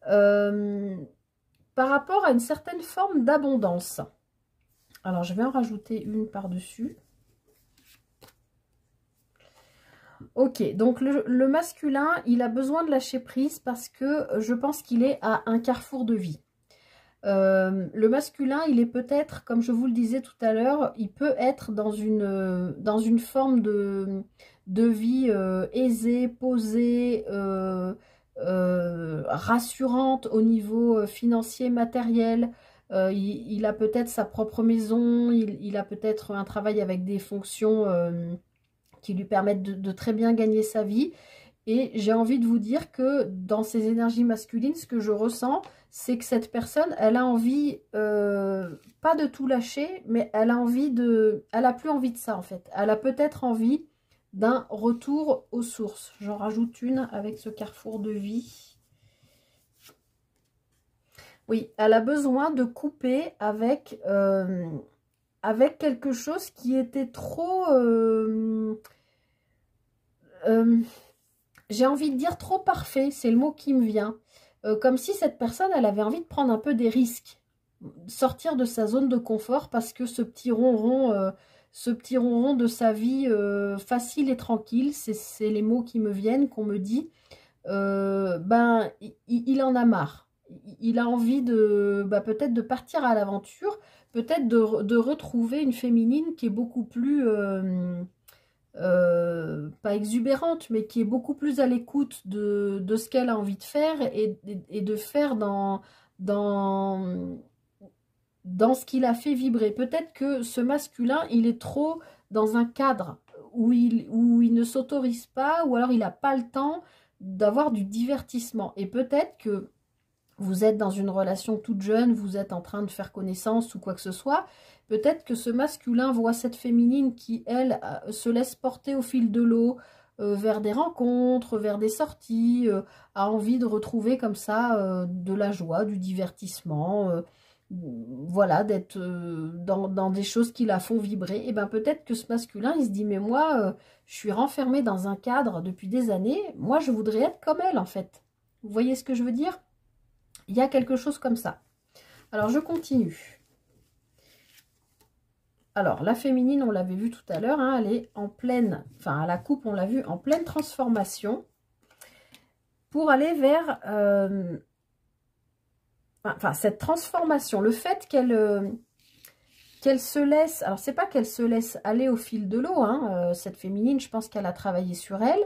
par rapport à une certaine forme d'abondance. Alors, je vais en rajouter une par-dessus. Ok, donc le masculin, il a besoin de lâcher prise parce que je pense qu'il est à un carrefour de vie. Le masculin, il est peut-être, comme je vous le disais tout à l'heure, il peut être dans une forme de vie aisée, posée, rassurante au niveau financier, matériel. Il a peut-être sa propre maison, il a peut-être un travail avec des fonctions qui lui permettent de très bien gagner sa vie. Et j'ai envie de vous dire que dans ces énergies masculines, ce que je ressens, c'est que cette personne, elle a envie, pas de tout lâcher, mais elle a plus envie de ça en fait. Elle a peut-être envie d'un retour aux sources. J'en rajoute une avec ce carrefour de vie. Oui, elle a besoin de couper avec quelque chose qui était trop... j'ai envie de dire trop parfait, c'est le mot qui me vient. Comme si cette personne, elle avait envie de prendre un peu des risques. Sortir de sa zone de confort parce que ce petit ronron de sa vie facile et tranquille, c'est les mots qui me viennent, qu'on me dit, ben, il en a marre. Il a envie peut-être de partir à l'aventure, peut-être de retrouver une féminine qui est beaucoup plus... pas exubérante, mais qui est beaucoup plus à l'écoute de ce qu'elle a envie de faire et de faire dans ce qui la fait vibrer. Peut-être que ce masculin, il est trop dans un cadre où il ne s'autorise pas, ou alors il n'a pas le temps d'avoir du divertissement. Et peut-être que vous êtes dans une relation toute jeune, vous êtes en train de faire connaissance ou quoi que ce soit, peut-être que ce masculin voit cette féminine qui, elle, se laisse porter au fil de l'eau vers des rencontres, vers des sorties, a envie de retrouver comme ça de la joie, du divertissement, voilà, d'être dans des choses qui la font vibrer, et bien peut-être que ce masculin, il se dit, mais moi, je suis renfermée dans un cadre depuis des années, moi, je voudrais être comme elle, en fait. Vous voyez ce que je veux dire? Il y a quelque chose comme ça. Alors, je continue. Alors, la féminine, on l'avait vu tout à l'heure, hein, elle est en pleine, enfin, à la coupe, on l'a vu, en pleine transformation pour aller vers... enfin, cette transformation, le fait qu'elle se laisse, alors c'est pas qu'elle se laisse aller au fil de l'eau, hein, cette féminine, je pense qu'elle a travaillé sur elle,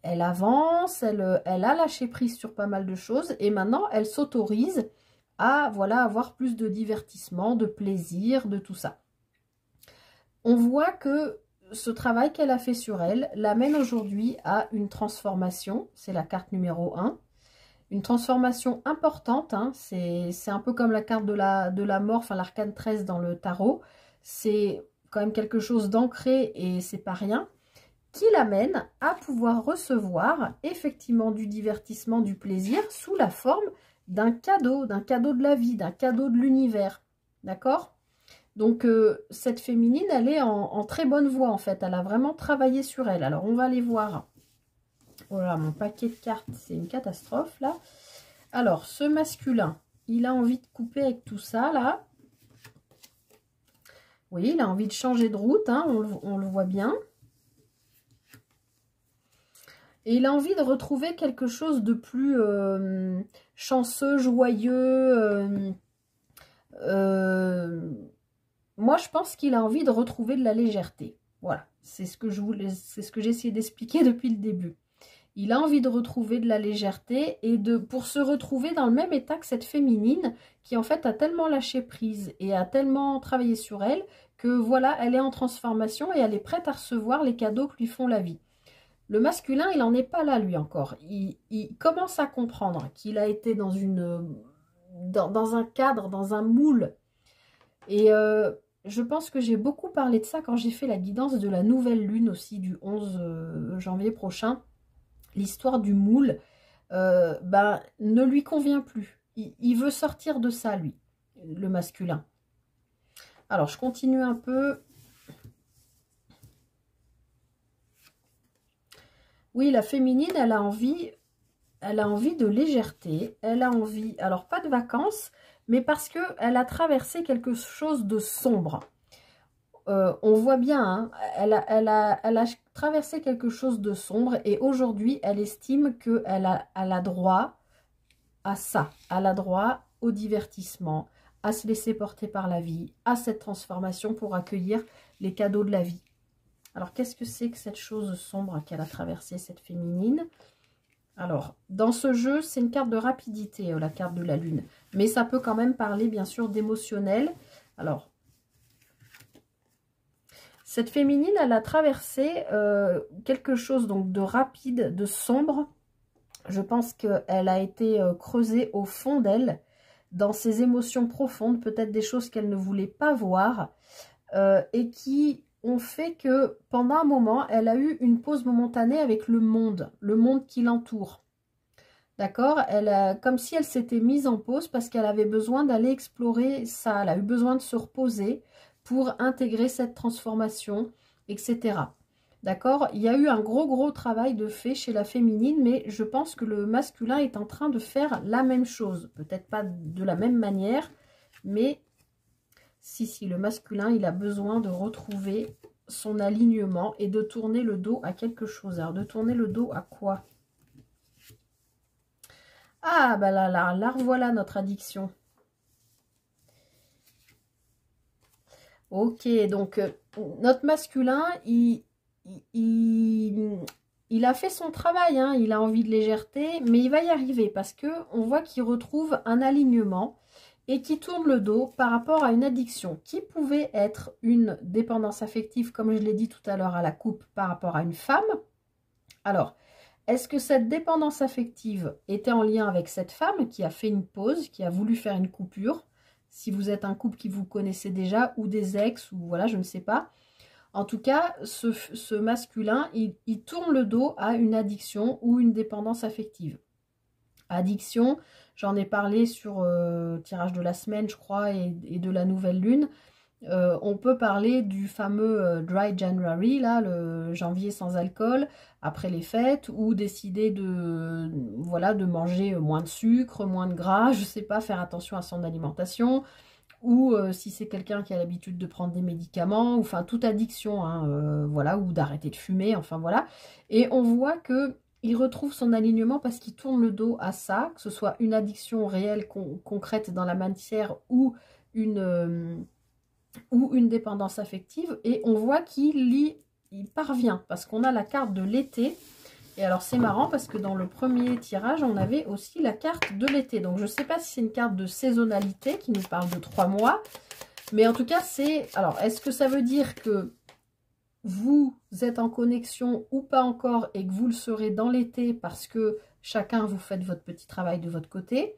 elle avance, elle a lâché prise sur pas mal de choses, et maintenant elle s'autorise à, voilà, avoir plus de divertissement, de plaisir, de tout ça. On voit que ce travail qu'elle a fait sur elle l'amène aujourd'hui à une transformation, c'est la carte numéro 1. Une transformation importante, hein, c'est un peu comme la carte de la mort, enfin l'arcane 13 dans le tarot. C'est quand même quelque chose d'ancré et c'est pas rien, qui l'amène à pouvoir recevoir effectivement du divertissement, du plaisir sous la forme d'un cadeau de la vie, d'un cadeau de l'univers. D'accord? Donc cette féminine, elle est en très bonne voie en fait, elle a vraiment travaillé sur elle. Alors on va aller voir. Voilà, mon paquet de cartes, c'est une catastrophe, là. Alors, ce masculin, il a envie de couper avec tout ça, là. Oui, il a envie de changer de route, hein, on le voit bien. Et il a envie de retrouver quelque chose de plus chanceux, joyeux. Moi, je pense qu'il a envie de retrouver de la légèreté. Voilà, c'est ce que j'ai essayé d'expliquer depuis le début. Il a envie de retrouver de la légèreté et pour se retrouver dans le même état que cette féminine qui en fait a tellement lâché prise et a tellement travaillé sur elle que voilà, elle est en transformation et elle est prête à recevoir les cadeaux que lui font la vie. Le masculin, il n'en est pas là lui encore. Il commence à comprendre qu'il a été dans un cadre, dans un moule. Et je pense que j'ai beaucoup parlé de ça quand j'ai fait la guidance de la nouvelle lune aussi du 11 janvier prochain. L'histoire du moule ne lui convient plus. Il veut sortir de ça, lui, le masculin. Alors, je continue un peu. Oui, la féminine, elle a envie de légèreté. Elle a envie, alors pas de vacances, mais parce qu'elle a traversé quelque chose de sombre. On voit bien, hein, elle a traversé quelque chose de sombre et aujourd'hui, elle estime qu'elle a droit à ça. Elle a droit au divertissement, à se laisser porter par la vie, à cette transformation pour accueillir les cadeaux de la vie. Alors, qu'est-ce que c'est que cette chose sombre qu'elle a traversée, cette féminine? Alors, dans ce jeu, c'est une carte de rapidité, la carte de la lune. Mais ça peut quand même parler, bien sûr, d'émotionnel. Alors, cette féminine, elle a traversé quelque chose donc de rapide, de sombre. Je pense qu'elle a été creusée au fond d'elle, dans ses émotions profondes, peut-être des choses qu'elle ne voulait pas voir, et qui ont fait que pendant un moment, elle a eu une pause momentanée avec le monde qui l'entoure. D'accord? Comme si elle s'était mise en pause parce qu'elle avait besoin d'aller explorer ça, elle a eu besoin de se reposer pour intégrer cette transformation, etc. D'accord? Il y a eu un gros travail de fait chez la féminine, mais je pense que le masculin est en train de faire la même chose. Peut-être pas de la même manière, mais si, le masculin, il a besoin de retrouver son alignement et de tourner le dos à quelque chose. Alors, de tourner le dos à quoi? Ah, bah là, revoilà notre addiction. Ok, donc notre masculin, il a fait son travail, hein, il a envie de légèreté, mais il va y arriver parce que on voit qu'il retrouve un alignement et qui tourne le dos par rapport à une addiction qui pouvait être une dépendance affective, comme je l'ai dit tout à l'heure à la coupe, par rapport à une femme. Alors, est-ce que cette dépendance affective était en lien avec cette femme qui a fait une pause, qui a voulu faire une coupure? Si vous êtes un couple qui vous connaissez déjà, ou des ex, ou voilà, je ne sais pas. En tout cas, ce masculin, il tourne le dos à une addiction ou une dépendance affective. Addiction, J'en ai parlé sur tirage de la semaine, je crois, et de la nouvelle lune. On peut parler du fameux Dry January, là, le janvier sans alcool, après les fêtes, ou décider de, voilà, de manger moins de sucre, moins de gras, je sais pas, faire attention à son alimentation, ou si c'est quelqu'un qui a l'habitude de prendre des médicaments, ou enfin toute addiction, hein, voilà, ou d'arrêter de fumer, enfin voilà. Et on voit que il retrouve son alignement parce qu'il tourne le dos à ça, que ce soit une addiction réelle, concrète dans la matière, ou une dépendance affective, et on voit qu'il parvient, parce qu'on a la carte de l'été. Et alors c'est marrant parce que dans le premier tirage, on avait aussi la carte de l'été. Donc je ne sais pas si c'est une carte de saisonnalité qui nous parle de 3 mois. Mais en tout cas, c'est... Alors, est-ce que ça veut dire que vous êtes en connexion ou pas encore et que vous le serez dans l'été parce que chacun vous faites votre petit travail de votre côté,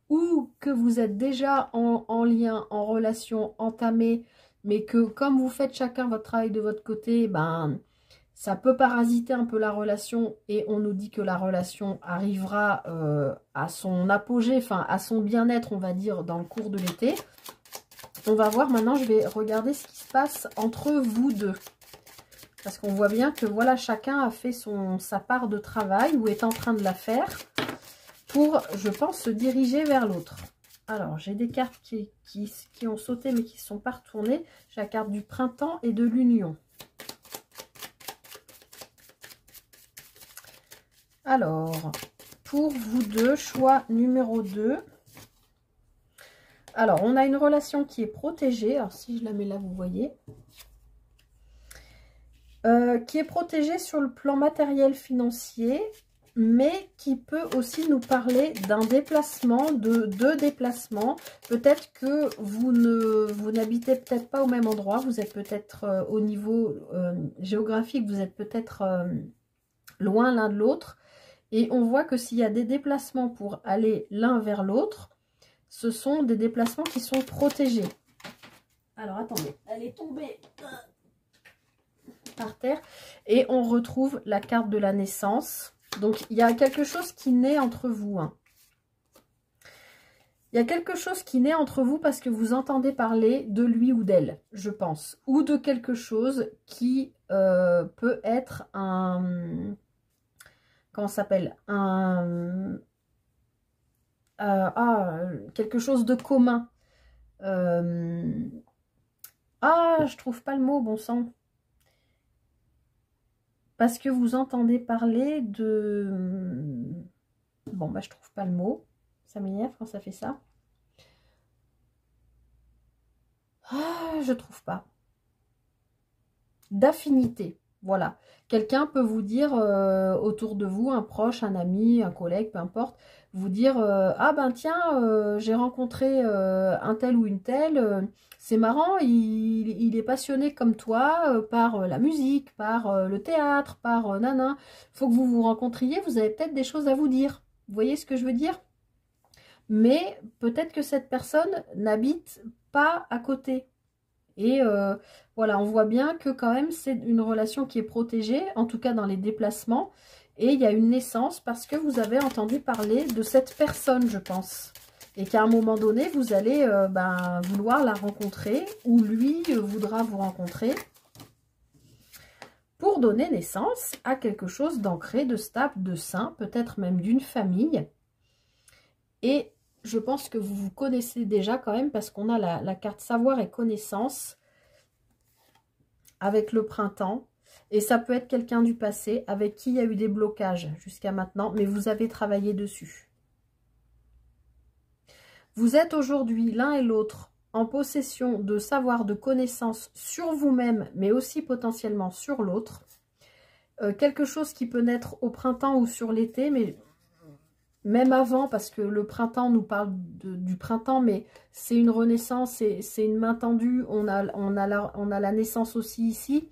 ou que vous êtes déjà en lien, en relation entamée, mais que comme vous faites chacun votre travail de votre côté, ben... ça peut parasiter un peu la relation et on nous dit que la relation arrivera à son apogée, enfin à son bien-être, on va dire, dans le cours de l'été. On va voir maintenant, je vais regarder ce qui se passe entre vous deux. Parce qu'on voit bien que voilà, chacun a fait sa part de travail ou est en train de la faire pour, je pense, se diriger vers l'autre. Alors, j'ai des cartes qui ont sauté mais qui ne sont pas retournées. J'ai la carte du printemps et de l'union. Alors, pour vous deux, choix numéro 2. Alors, on a une relation qui est protégée. Alors, si je la mets là, vous voyez. Qui est protégée sur le plan matériel financier, mais qui peut aussi nous parler d'un déplacement, de deux déplacements. Peut-être que vous n'habitez peut-être pas au même endroit. Vous êtes peut-être au niveau géographique, vous êtes peut-être loin l'un de l'autre. Et on voit que s'il y a des déplacements pour aller l'un vers l'autre, ce sont des déplacements qui sont protégés. Alors, attendez, elle est tombée par terre. Et on retrouve la carte de la naissance. Donc, il y a quelque chose qui naît entre vous. Hein. Il y a quelque chose qui naît entre vous parce que vous entendez parler de lui ou d'elle, je pense. Ou de quelque chose qui peut être un... Comment ça s'appelle? Quelque chose de commun. Je trouve pas le mot, bon sang. Parce que vous entendez parler de... Bon, bah, je trouve pas le mot. Ça m'énerve quand ça fait ça. Je trouve pas. D'affinité. Voilà. Quelqu'un peut vous dire autour de vous, un proche, un ami, un collègue, peu importe, vous dire ah ben tiens, j'ai rencontré un tel ou une telle, c'est marrant, il est passionné comme toi par la musique, par le théâtre, par nana. Faut que vous vous rencontriez, vous avez peut-être des choses à vous dire. Vous voyez ce que je veux dire? Mais peut-être que cette personne n'habite pas à côté. Et voilà, on voit bien que quand même c'est une relation qui est protégée, en tout cas dans les déplacements. Et il y a une naissance parce que vous avez entendu parler de cette personne, je pense. Et qu'à un moment donné, vous allez vouloir la rencontrer ou lui voudra vous rencontrer pour donner naissance à quelque chose d'ancré, de stable, de sain, peut-être même d'une famille. Et je pense que vous vous connaissez déjà quand même parce qu'on a la carte savoir et connaissance avec le printemps. Et ça peut être quelqu'un du passé avec qui il y a eu des blocages jusqu'à maintenant, mais vous avez travaillé dessus. Vous êtes aujourd'hui l'un et l'autre en possession de savoir, de connaissances sur vous-même, mais aussi potentiellement sur l'autre. Quelque chose qui peut naître au printemps ou sur l'été, mais... même avant, parce que le printemps nous parle du printemps, mais c'est une renaissance, c'est une main tendue, on a la naissance aussi ici.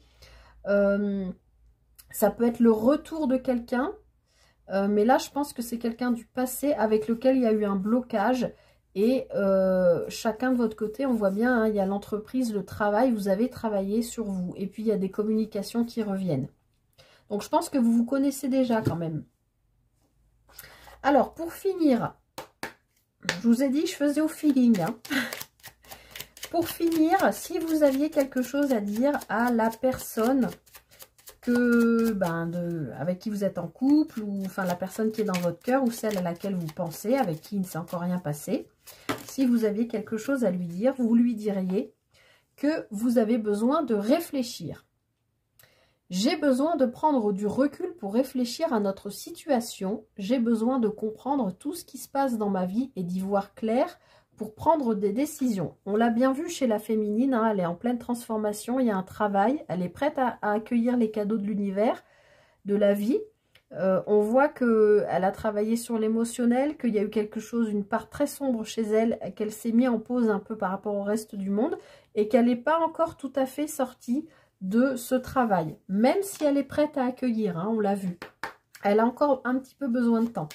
Ça peut être le retour de quelqu'un, mais là je pense que c'est quelqu'un du passé avec lequel il y a eu un blocage. Et chacun de votre côté, on voit bien, hein, il y a l'entreprise, le travail, vous avez travaillé sur vous. Et puis il y a des communications qui reviennent. Donc je pense que vous vous connaissez déjà quand même. Alors, pour finir, Je vous ai dit, je faisais au feeling. Hein. Pour finir, si vous aviez quelque chose à dire à la personne avec qui vous êtes en couple, ou enfin la personne qui est dans votre cœur, ou celle à laquelle vous pensez, avec qui il ne s'est encore rien passé, si vous aviez quelque chose à lui dire, vous lui diriez que vous avez besoin de réfléchir. J'ai besoin de prendre du recul pour réfléchir à notre situation. J'ai besoin de comprendre tout ce qui se passe dans ma vie et d'y voir clair pour prendre des décisions. On l'a bien vu chez la féminine, hein, elle est en pleine transformation, il y a un travail, elle est prête à accueillir les cadeaux de l'univers, de la vie. On voit qu'elle a travaillé sur l'émotionnel, qu'il y a eu quelque chose, une part très sombre chez elle, qu'elle s'est mise en pause un peu par rapport au reste du monde et qu'elle n'est pas encore tout à fait sortie de ce travail, même si elle est prête à accueillir, hein, on l'a vu. Elle a encore un petit peu besoin de temps.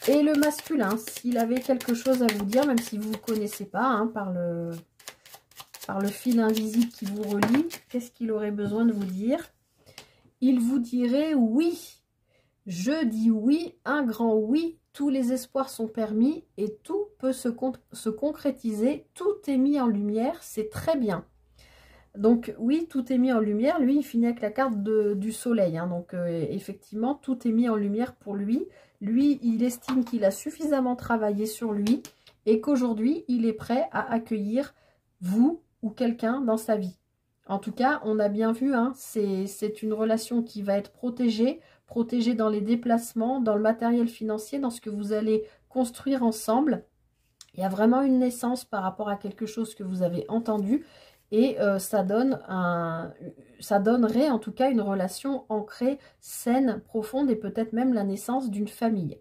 Et le masculin, s'il avait quelque chose à vous dire, même si vous ne connaissez pas, hein, par le fil invisible qui vous relie, qu'est-ce qu'il aurait besoin de vous dire? Il vous dirait oui. Je dis oui, un grand oui. Tous les espoirs sont permis et tout peut se concrétiser. Tout est mis en lumière, c'est très bien. Donc oui, tout est mis en lumière. Lui, il finit avec la carte du soleil. Hein. Donc effectivement, tout est mis en lumière pour lui. Lui, il estime qu'il a suffisamment travaillé sur lui et qu'aujourd'hui, il est prêt à accueillir vous ou quelqu'un dans sa vie. En tout cas, on a bien vu, hein, c'est une relation qui va être protégée dans les déplacements, dans le matériel financier, dans ce que vous allez construire ensemble. Il y a vraiment une naissance par rapport à quelque chose que vous avez entendu. Et ça donnerait en tout cas une relation ancrée, saine, profonde et peut-être même la naissance d'une famille.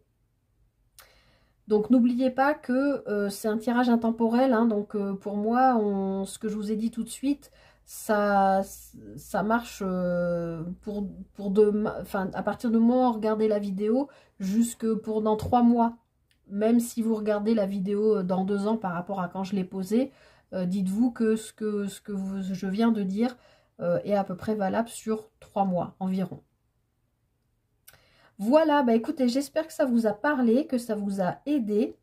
Donc n'oubliez pas que c'est un tirage intemporel. Hein, donc pour moi, ce que je vous ai dit tout de suite, ça marche à partir du moment où vous regardez la vidéo jusque pour dans 3 mois. Même si vous regardez la vidéo dans 2 ans par rapport à quand je l'ai posée, dites-vous que ce que je viens de dire est à peu près valable sur 3 mois environ. Voilà, bah écoutez, j'espère que ça vous a parlé, que ça vous a aidé.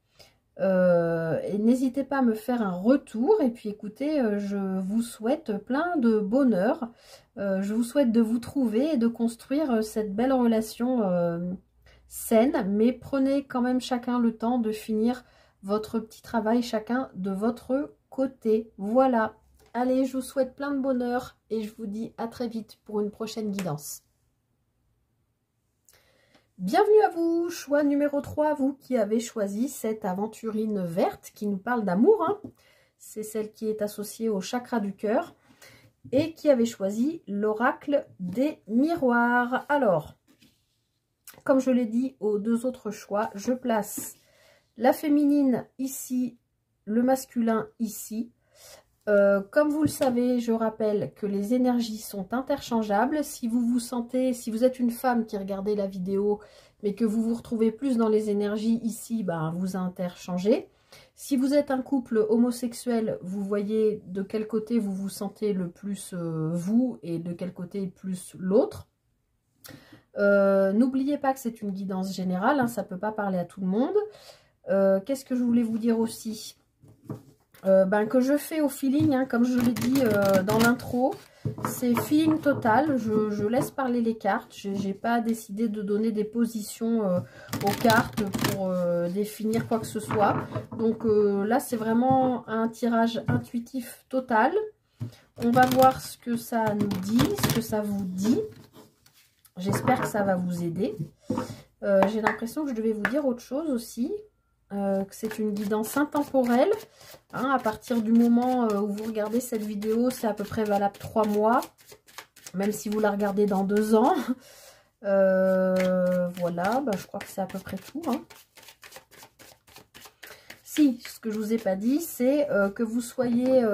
Et n'hésitez pas à me faire un retour. Et puis écoutez, je vous souhaite plein de bonheur. Je vous souhaite de vous trouver et de construire cette belle relation saine. Mais prenez quand même chacun le temps de finir votre petit travail, chacun de votre côté. Voilà. Allez, je vous souhaite plein de bonheur et je vous dis à très vite pour une prochaine guidance. Bienvenue à vous, choix numéro 3, vous qui avez choisi cette aventurine verte qui nous parle d'amour. Hein. C'est celle qui est associée au chakra du cœur et qui avait choisi l'oracle des miroirs. Alors, comme je l'ai dit aux 2 autres choix, je place la féminine ici, le masculin ici. Comme vous le savez, je rappelle que les énergies sont interchangeables. Si vous êtes une femme qui regardez la vidéo, mais que vous vous retrouvez plus dans les énergies ici, ben, vous interchangez. Si vous êtes un couple homosexuel, vous voyez de quel côté vous vous sentez le plus vous et de quel côté plus l'autre. N'oubliez pas que c'est une guidance générale, hein, ça ne peut pas parler à tout le monde. Qu'est-ce que je voulais vous dire aussi? Que je fais au feeling, hein, comme je l'ai dit dans l'intro, c'est feeling total, je laisse parler les cartes, je n'ai pas décidé de donner des positions aux cartes pour définir quoi que ce soit. Donc là c'est vraiment un tirage intuitif total. On va voir ce que ça nous dit, ce que ça vous dit. J'espère que ça va vous aider. J'ai l'impression que je devais vous dire autre chose aussi. Que c'est une guidance intemporelle. Hein, à partir du moment où vous regardez cette vidéo, c'est à peu près valable 3 mois. Même si vous la regardez dans 2 ans. Voilà, bah, je crois que c'est à peu près tout. Hein. Si, ce que je vous ai pas dit, c'est que vous soyez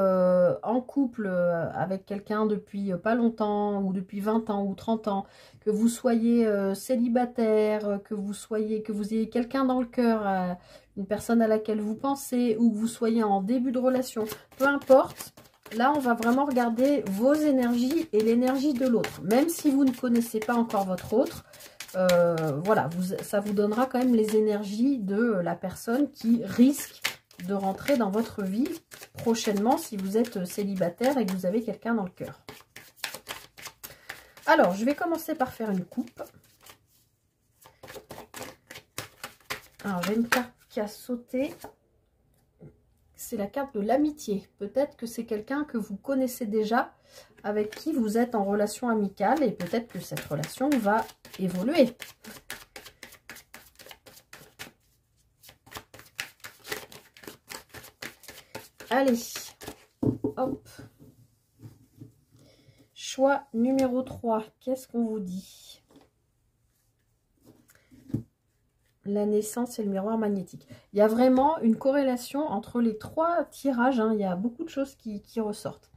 en couple avec quelqu'un depuis pas longtemps, ou depuis 20 ans ou 30 ans, que vous soyez célibataire, que vous ayez quelqu'un dans le cœur, une personne à laquelle vous pensez, ou que vous soyez en début de relation, peu importe. Là, on va vraiment regarder vos énergies et l'énergie de l'autre. Même si vous ne connaissez pas encore votre autre, voilà, ça vous donnera quand même les énergies de la personne qui risque de rentrer dans votre vie prochainement si vous êtes célibataire et que vous avez quelqu'un dans le cœur. Alors, je vais commencer par faire une coupe. Alors, j'ai une carte qui a sauté. C'est la carte de l'amitié. Peut-être que c'est quelqu'un que vous connaissez déjà, avec qui vous êtes en relation amicale, et peut-être que cette relation va évoluer. Allez, hop. Choix numéro 3. Qu'est-ce qu'on vous dit? La naissance et le miroir magnétique. Il y a vraiment une corrélation entre les 3 tirages. Hein. Il y a beaucoup de choses qui ressortent.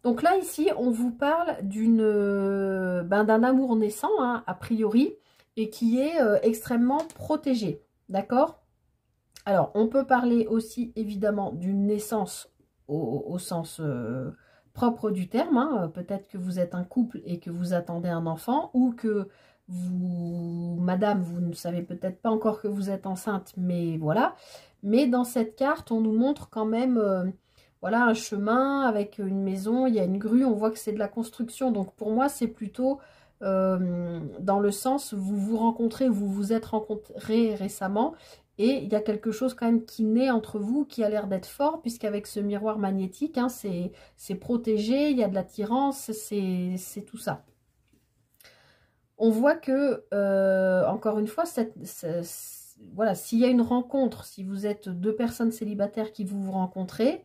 Donc là, ici, on vous parle d'un amour naissant, hein, a priori, et qui est extrêmement protégé. D'accord? Alors, on peut parler aussi, évidemment, d'une naissance au sens propre du terme. Hein. Peut-être que vous êtes un couple et que vous attendez un enfant, ou que vous, madame, vous ne savez peut-être pas encore que vous êtes enceinte, mais voilà. Mais dans cette carte, on nous montre quand même... voilà, un chemin avec une maison, il y a une grue, on voit que c'est de la construction. Donc pour moi, c'est plutôt dans le sens, vous vous rencontrez, vous vous êtes rencontrés récemment, et il y a quelque chose quand même qui naît entre vous, qui a l'air d'être fort, puisqu'avec ce miroir magnétique, hein, c'est protégé, il y a de l'attirance, c'est tout ça. On voit que, encore une fois, voilà, s'il y a une rencontre, si vous êtes 2 personnes célibataires qui vous rencontrez,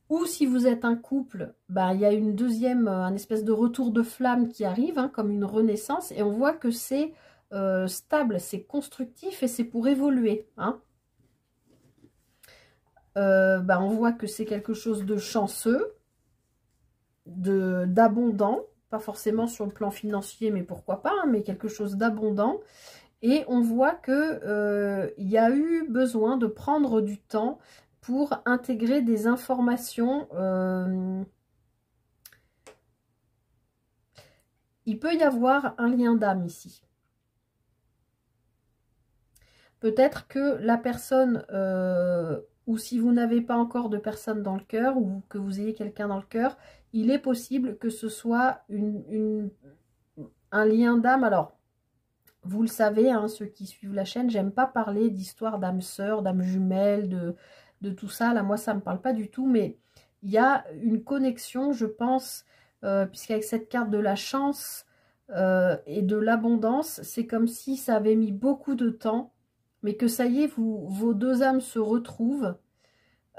ou si vous êtes un couple, bah, il y a une deuxième, un espèce de retour de flamme qui arrive, hein, comme une renaissance. Et on voit que c'est stable, c'est constructif et c'est pour évoluer. Hein. Bah, on voit que c'est quelque chose de chanceux, d'abondant. Pas forcément sur le plan financier, mais pourquoi pas, hein, mais quelque chose d'abondant. Et on voit que il y a eu besoin de prendre du temps pour intégrer des informations. Il peut y avoir un lien d'âme ici. Peut-être que la personne, ou si vous n'avez pas encore de personne dans le cœur, ou que vous ayez quelqu'un dans le cœur, il est possible que ce soit un lien d'âme. Alors, vous le savez, hein, ceux qui suivent la chaîne, j'aime pas parler d'histoire d'âme sœur, d'âme jumelle, de tout ça. Là, moi, ça me parle pas du tout, mais il y a une connexion, je pense, puisqu'avec cette carte de la chance et de l'abondance, c'est comme si ça avait mis beaucoup de temps, mais que ça y est, vos 2 âmes se retrouvent.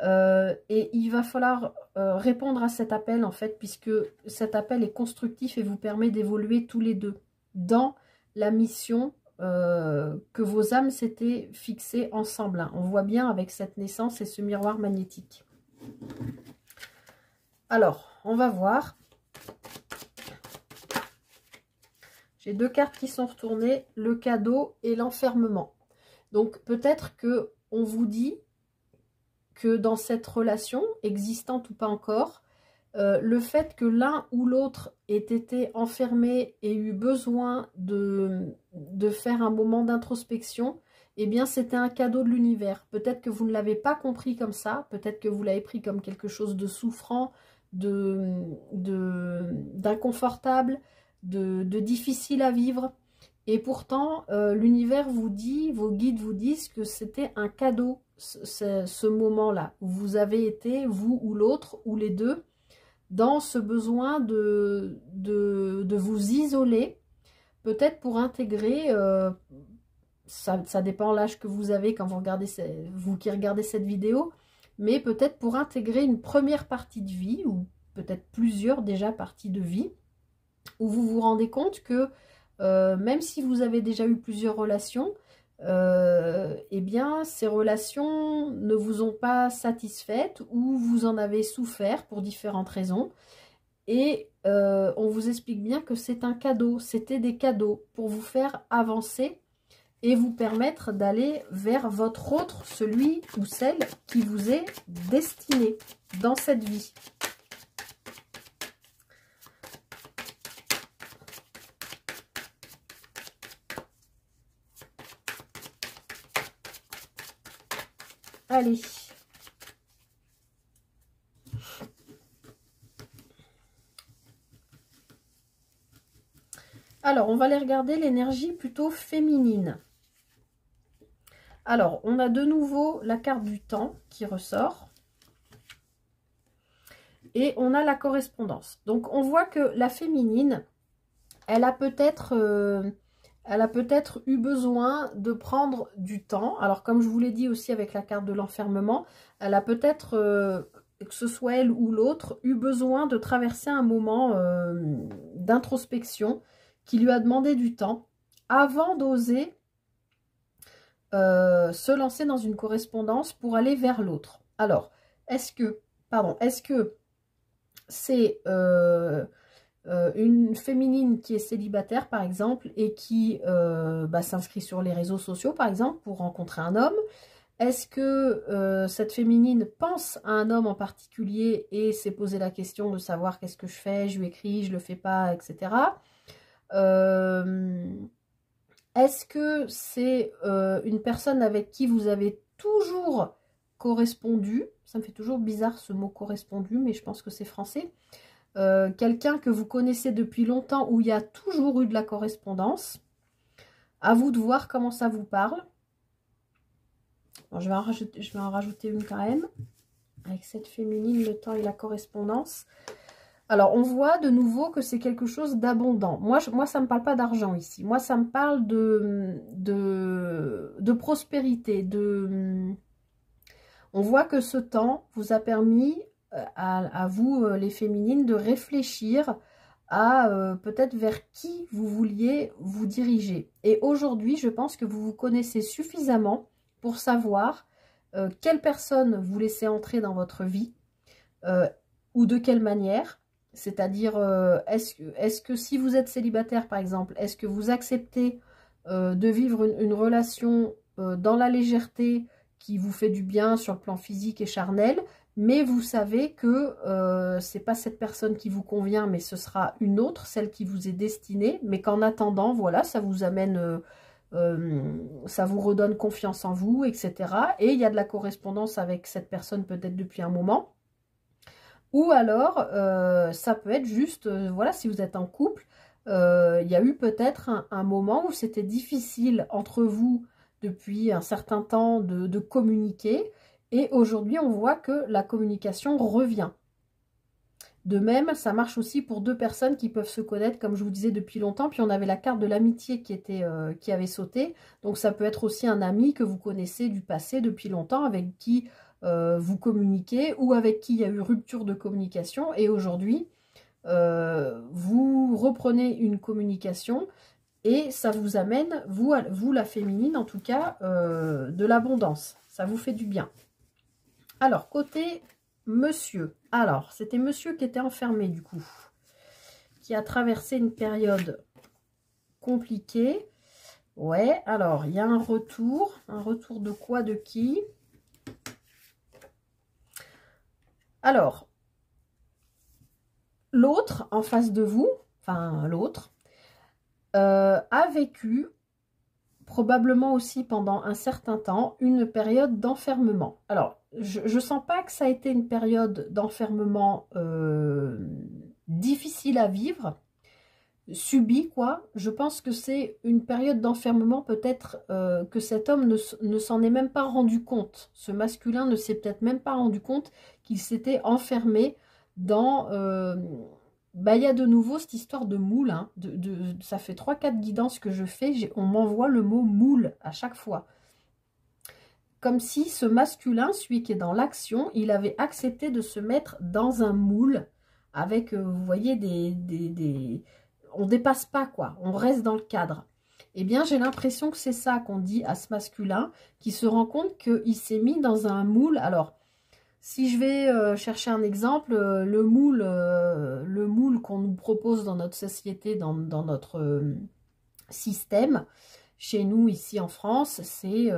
Et il va falloir répondre à cet appel, en fait, puisque cet appel est constructif et vous permet d'évoluer tous les 2 dans la mission que vos âmes s'étaient fixées ensemble. Hein. On voit bien avec cette naissance et ce miroir magnétique. Alors, on va voir. J'ai 2 cartes qui sont retournées, le cadeau et l'enfermement. Donc, peut-être que on vous dit que dans cette relation, existante ou pas encore, le fait que l'un ou l'autre ait été enfermé et eu besoin de faire un moment d'introspection, eh bien c'était un cadeau de l'univers. Peut-être que vous ne l'avez pas compris comme ça, peut-être que vous l'avez pris comme quelque chose de souffrant, d'inconfortable, de difficile à vivre. Et pourtant, l'univers vous dit, vos guides vous disent que c'était un cadeau, ce moment-là, où vous avez été, vous ou l'autre, ou les 2, dans ce besoin de vous isoler, peut-être pour intégrer, ça dépend l'âge que vous avez quand vous qui regardez cette vidéo, mais peut-être pour intégrer une première partie de vie, ou peut-être plusieurs déjà parties de vie, où vous vous rendez compte que même si vous avez déjà eu plusieurs relations, eh bien ces relations ne vous ont pas satisfaites ou vous en avez souffert pour différentes raisons. Et on vous explique bien que c'est un cadeau, c'était des cadeaux pour vous faire avancer et vous permettre d'aller vers votre autre, celui ou celle qui vous est destiné dans cette vie. Allez. Alors, on va aller regarder l'énergie plutôt féminine. Alors, on a de nouveau la carte du temps qui ressort. Et on a la correspondance. Donc, on voit que la féminine, elle a peut-être eu besoin de prendre du temps. Alors, comme je vous l'ai dit aussi avec la carte de l'enfermement, elle a peut-être, que ce soit elle ou l'autre, eu besoin de traverser un moment d'introspection qui lui a demandé du temps avant d'oser se lancer dans une correspondance pour aller vers l'autre. Alors, est-ce que c'est une féminine qui est célibataire, par exemple, et qui s'inscrit sur les réseaux sociaux, par exemple, pour rencontrer un homme? Est-ce que cette féminine pense à un homme en particulier et s'est posé la question de savoir qu'est-ce que je fais, je lui écris, je le fais pas, etc. Est-ce que c'est une personne avec qui vous avez toujours correspondu? Ça me fait toujours bizarre ce mot correspondu, mais je pense que c'est français. Quelqu'un que vous connaissez depuis longtemps où il y a toujours eu de la correspondance. À vous de voir comment ça vous parle. Bon, je vais en rajouter une quand même. Avec cette féminine, le temps et la correspondance. Alors, on voit de nouveau que c'est quelque chose d'abondant. Moi, ça ne me parle pas d'argent ici. Moi, ça me parle de prospérité. On voit que ce temps vous a permis à vous, les féminines, de réfléchir à peut-être vers qui vous vouliez vous diriger. Et aujourd'hui, je pense que vous vous connaissez suffisamment pour savoir quelle personne vous laissez entrer dans votre vie ou de quelle manière. C'est-à-dire, est-ce que si vous êtes célibataire, par exemple, est-ce que vous acceptez de vivre une relation dans la légèreté qui vous fait du bien sur le plan physique et charnel, mais vous savez que c'est pas cette personne qui vous convient, mais ce sera une autre, celle qui vous est destinée, mais qu'en attendant, voilà, ça vous amène, ça vous redonne confiance en vous, etc. Et il y a de la correspondance avec cette personne peut-être depuis un moment. Ou alors, ça peut être juste, voilà, si vous êtes en couple, il y a eu peut-être un moment où c'était difficile entre vous depuis un certain temps de communiquer. Et aujourd'hui, on voit que la communication revient. De même, ça marche aussi pour deux personnes qui peuvent se connaître, comme je vous disais, depuis longtemps. Puis on avait la carte de l'amitié qui avait sauté. Donc ça peut être aussi un ami que vous connaissez du passé depuis longtemps, avec qui vous communiquez ou avec qui il y a eu rupture de communication. Et aujourd'hui, vous reprenez une communication et ça vous amène, vous la féminine en tout cas, de l'abondance. Ça vous fait du bien. Alors, côté monsieur. Alors, c'était monsieur qui était enfermé du coup, qui a traversé une période compliquée. Ouais, alors, il y a un retour. Un retour de quoi, de qui? Alors, l'autre en face de vous, enfin l'autre, a vécu, probablement aussi pendant un certain temps, une période d'enfermement. Alors, je ne sens pas que ça a été une période d'enfermement difficile à vivre, subie quoi. Je pense que c'est une période d'enfermement peut-être que cet homme ne s'en est même pas rendu compte. Ce masculin ne s'est peut-être même pas rendu compte qu'il s'était enfermé dans... il y a de nouveau cette histoire de moule. Hein, ça fait 3-4 guidances que je fais. On m'envoie le mot moule à chaque fois. Comme si ce masculin, celui qui est dans l'action, il avait accepté de se mettre dans un moule avec, vous voyez, on ne dépasse pas, quoi. On reste dans le cadre. Eh bien, j'ai l'impression que c'est ça qu'on dit à ce masculin, qui se rend compte qu'il s'est mis dans un moule. Alors, si je vais chercher un exemple, le moule qu'on nous propose dans notre société, dans notre système, chez nous, ici en France, c'est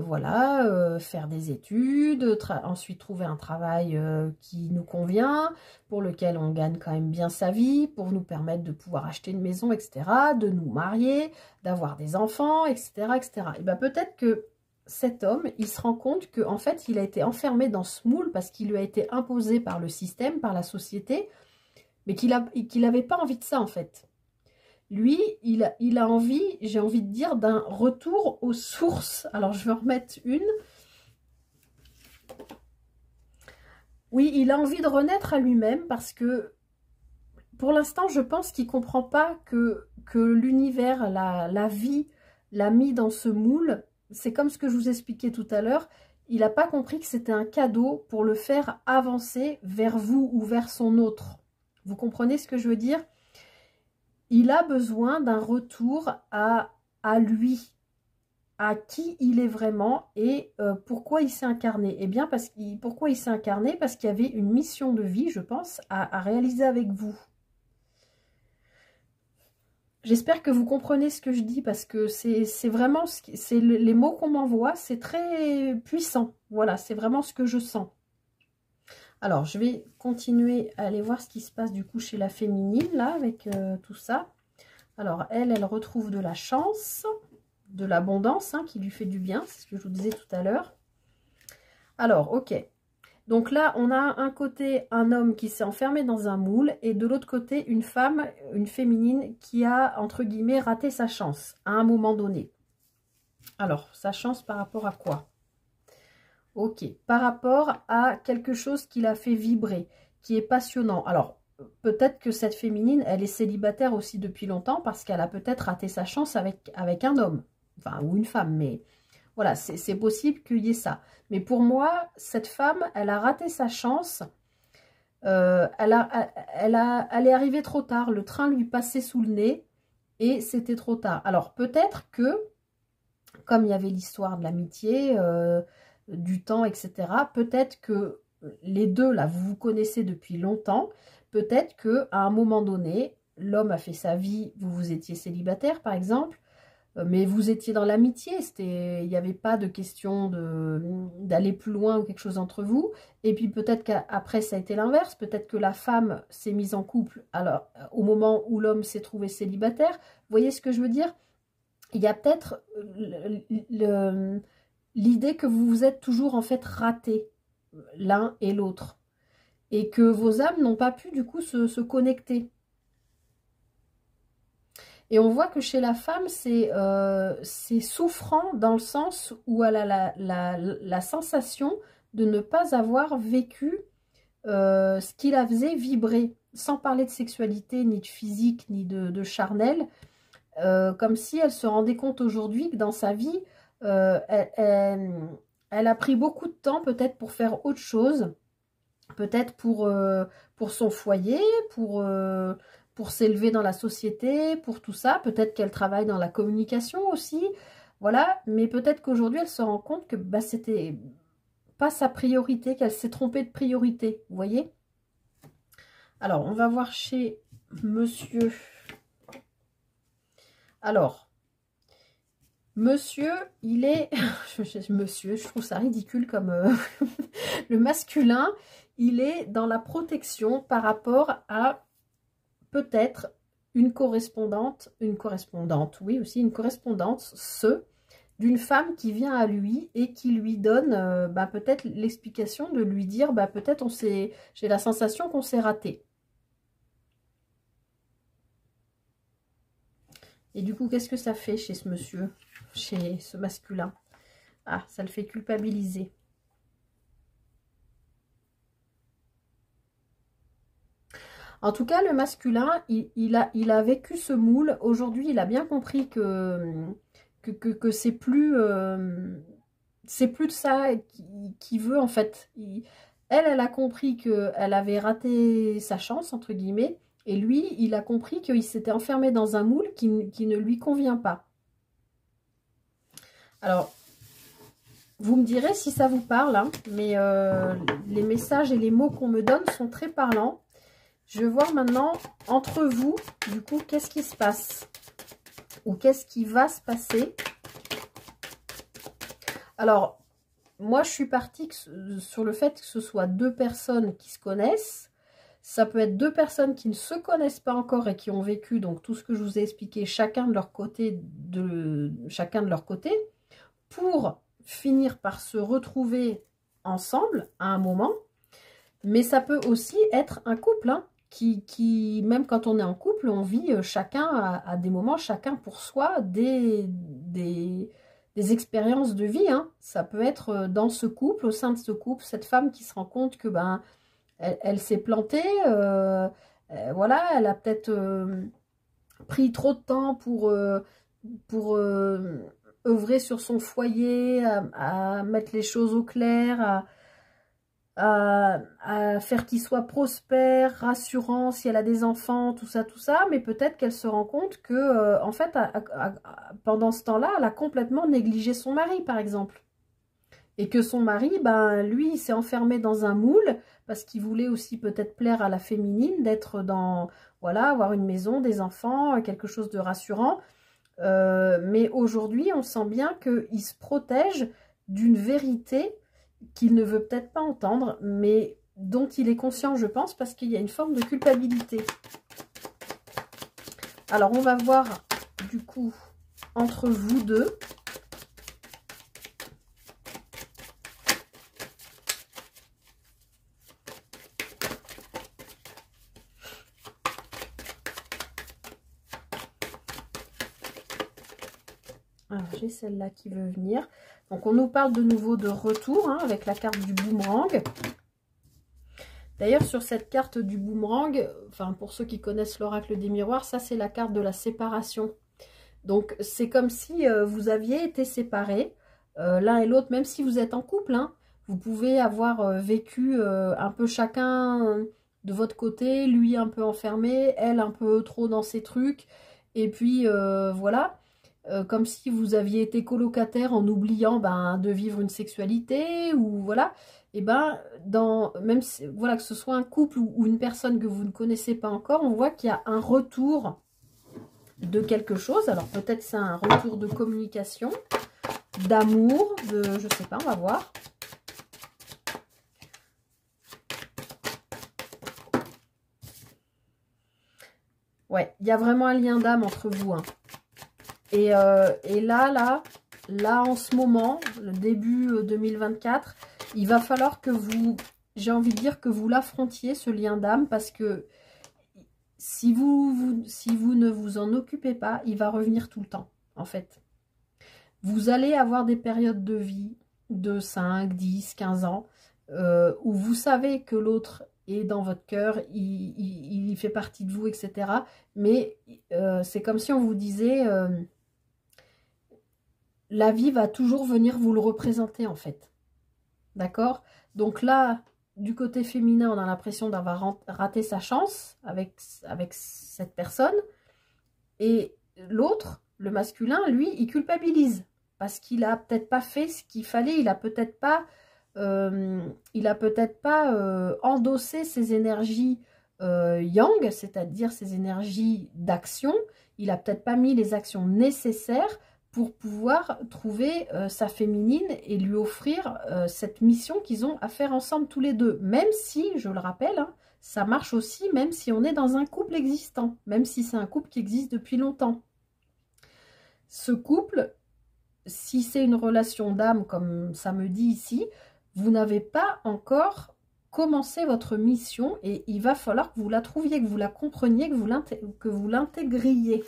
voilà, faire des études, ensuite trouver un travail qui nous convient, pour lequel on gagne quand même bien sa vie, pour nous permettre de pouvoir acheter une maison, etc., de nous marier, d'avoir des enfants, etc., etc. Et bien peut-être que cet homme, il se rend compte qu'en fait, il a été enfermé dans ce moule parce qu'il lui a été imposé par le système, par la société, mais qu'il n'avait pas envie de ça, en fait. Lui, il a envie, j'ai envie de dire, d'un retour aux sources. Alors, je vais en remettre une. Oui, il a envie de renaître à lui-même parce que, pour l'instant, je pense qu'il ne comprend pas que l'univers, la vie, l'a mis dans ce moule. C'est comme ce que je vous expliquais tout à l'heure. Il n'a pas compris que c'était un cadeau pour le faire avancer vers vous ou vers son autre. Vous comprenez ce que je veux dire? Il a besoin d'un retour à lui, à qui il est vraiment et pourquoi il s'est incarné. Eh bien, pourquoi il s'est incarné? Parce qu'il y avait une mission de vie, je pense, à réaliser avec vous. J'espère que vous comprenez ce que je dis parce que c'est vraiment, les mots qu'on m'envoie, c'est très puissant. Voilà, c'est vraiment ce que je sens. Alors, je vais continuer à aller voir ce qui se passe du coup chez la féminine, là, avec tout ça. Alors, elle retrouve de la chance, de l'abondance, hein, qui lui fait du bien, c'est ce que je vous disais tout à l'heure. Alors, ok. Donc là, on a un côté un homme qui s'est enfermé dans un moule et de l'autre côté, une femme, une féminine qui a, entre guillemets, raté sa chance à un moment donné. Alors, sa chance par rapport à quoi? Ok, par rapport à quelque chose qui l'a fait vibrer, qui est passionnant. Alors, peut-être que cette féminine, elle est célibataire aussi depuis longtemps parce qu'elle a peut-être raté sa chance avec un homme, enfin, ou une femme, mais voilà, c'est possible qu'il y ait ça. Mais pour moi, cette femme, elle a raté sa chance, elle est arrivée trop tard, le train lui passait sous le nez et c'était trop tard. Alors, peut-être que, comme il y avait l'histoire de l'amitié, du temps, etc. Peut-être que les deux, là, vous vous connaissez depuis longtemps. Peut-être qu'à un moment donné, l'homme a fait sa vie, vous étiez célibataire, par exemple, mais vous étiez dans l'amitié. Il n'y avait pas de question d'aller plus loin ou quelque chose entre vous. Et puis peut-être qu'après, ça a été l'inverse. Peut-être que la femme s'est mise en couple alors, au moment où l'homme s'est trouvé célibataire. Vous voyez ce que je veux dire? Il y a peut-être l'idée que vous vous êtes toujours en fait ratés l'un et l'autre et que vos âmes n'ont pas pu du coup se connecter. Et on voit que chez la femme, c'est souffrant dans le sens où elle a la sensation de ne pas avoir vécu ce qui la faisait vibrer, sans parler de sexualité, ni de physique, ni de charnel, comme si elle se rendait compte aujourd'hui que dans sa vie, elle a pris beaucoup de temps peut-être pour faire autre chose, peut-être pour son foyer, pour s'élever dans la société, pour tout ça. Peut-être qu'elle travaille dans la communication aussi, voilà. Mais peut-être qu'aujourd'hui, elle se rend compte que bah, c'était pas sa priorité, qu'elle s'est trompée de priorité, vous voyez? Alors, on va voir chez monsieur. Alors, monsieur, il est... monsieur, je trouve ça ridicule comme... le masculin, il est dans la protection par rapport à peut-être une correspondante, oui aussi, une correspondance, d'une femme qui vient à lui et qui lui donne bah, peut-être l'explication de lui dire, bah, peut-être j'ai la sensation qu'on s'est raté. Et du coup, qu'est-ce que ça fait chez ce monsieur, chez ce masculin? Ah, ça le fait culpabiliser. En tout cas, le masculin, il a vécu ce moule. Aujourd'hui, il a bien compris que c'est plus de ça qu'il veut, en fait. Elle a compris qu'elle avait raté sa chance, entre guillemets. Et lui, il a compris qu'il s'était enfermé dans un moule qui ne lui convient pas. Alors, vous me direz si ça vous parle, hein, mais les messages et les mots qu'on me donne sont très parlants. Je vais voir maintenant, entre vous, du coup, qu'est-ce qui se passe? Ou qu'est-ce qui va se passer? Alors, moi, je suis partie sur le fait que ce soit deux personnes qui se connaissent. Ça peut être deux personnes qui ne se connaissent pas encore et qui ont vécu, donc, tout ce que je vous ai expliqué, chacun de leur côté, pour finir par se retrouver ensemble à un moment. Mais ça peut aussi être un couple, hein, qui, même quand on est en couple, on vit chacun à des moments, chacun pour soi, des expériences de vie. Hein. Ça peut être dans ce couple, au sein de ce couple, cette femme qui se rend compte que ben, elle s'est plantée, voilà, elle a peut-être pris trop de temps pour œuvrer sur son foyer, à mettre les choses au clair, à faire qu'il soit prospère, rassurant, si elle a des enfants, tout ça, mais peut-être qu'elle se rend compte que, en fait, pendant ce temps-là, elle a complètement négligé son mari, par exemple. Et que son mari, ben, lui, il s'est enfermé dans un moule, parce qu'il voulait aussi peut-être plaire à la féminine, d'être dans, voilà, avoir une maison, des enfants, quelque chose de rassurant. Mais aujourd'hui, on sent bien qu'il se protège d'une vérité qu'il ne veut peut-être pas entendre, mais dont il est conscient, je pense, parce qu'il y a une forme de culpabilité. Alors, on va voir, du coup, entre vous deux. Alors, j'ai celle-là qui veut venir. Donc, on nous parle de nouveau de retour, hein, avec la carte du boomerang. D'ailleurs, sur cette carte du boomerang, enfin, pour ceux qui connaissent l'oracle des miroirs, ça, c'est la carte de la séparation. Donc, c'est comme si vous aviez été séparés, l'un et l'autre, même si vous êtes en couple, hein, vous pouvez avoir vécu un peu chacun de votre côté, lui un peu enfermé, elle un peu trop dans ses trucs, et puis voilà. Comme si vous aviez été colocataire en oubliant ben, de vivre une sexualité, ou voilà, et ben même si, voilà, que ce soit un couple ou une personne que vous ne connaissez pas encore, on voit qu'il y a un retour de quelque chose. Alors peut-être c'est un retour de communication, d'amour, je sais pas, on va voir. Ouais, il y a vraiment un lien d'âme entre vous, hein. Et là, en ce moment, le début 2024, il va falloir que vous, j'ai envie de dire que vous l'affrontiez, ce lien d'âme, parce que si vous ne vous en occupez pas, il va revenir tout le temps, en fait. Vous allez avoir des périodes de vie de 5, 10, 15 ans, où vous savez que l'autre est dans votre cœur, il fait partie de vous, etc. Mais c'est comme si on vous disait... la vie va toujours venir vous le représenter, en fait. D'accord? Donc là, du côté féminin, on a l'impression d'avoir raté sa chance avec cette personne. Et l'autre, le masculin, lui, il culpabilise. Parce qu'il a peut-être pas fait ce qu'il fallait. Il a peut-être pas, endossé ses énergies yang, c'est-à-dire ses énergies d'action. Il a peut-être pas mis les actions nécessaires pour pouvoir trouver sa féminine et lui offrir cette mission qu'ils ont à faire ensemble tous les deux. Même si, je le rappelle, hein, ça marche aussi même si on est dans un couple existant, même si c'est un couple qui existe depuis longtemps. Ce couple, si c'est une relation d'âme comme ça me dit ici, vous n'avez pas encore commencé votre mission et il va falloir que vous la trouviez, que vous la compreniez, que vous l'intégriez.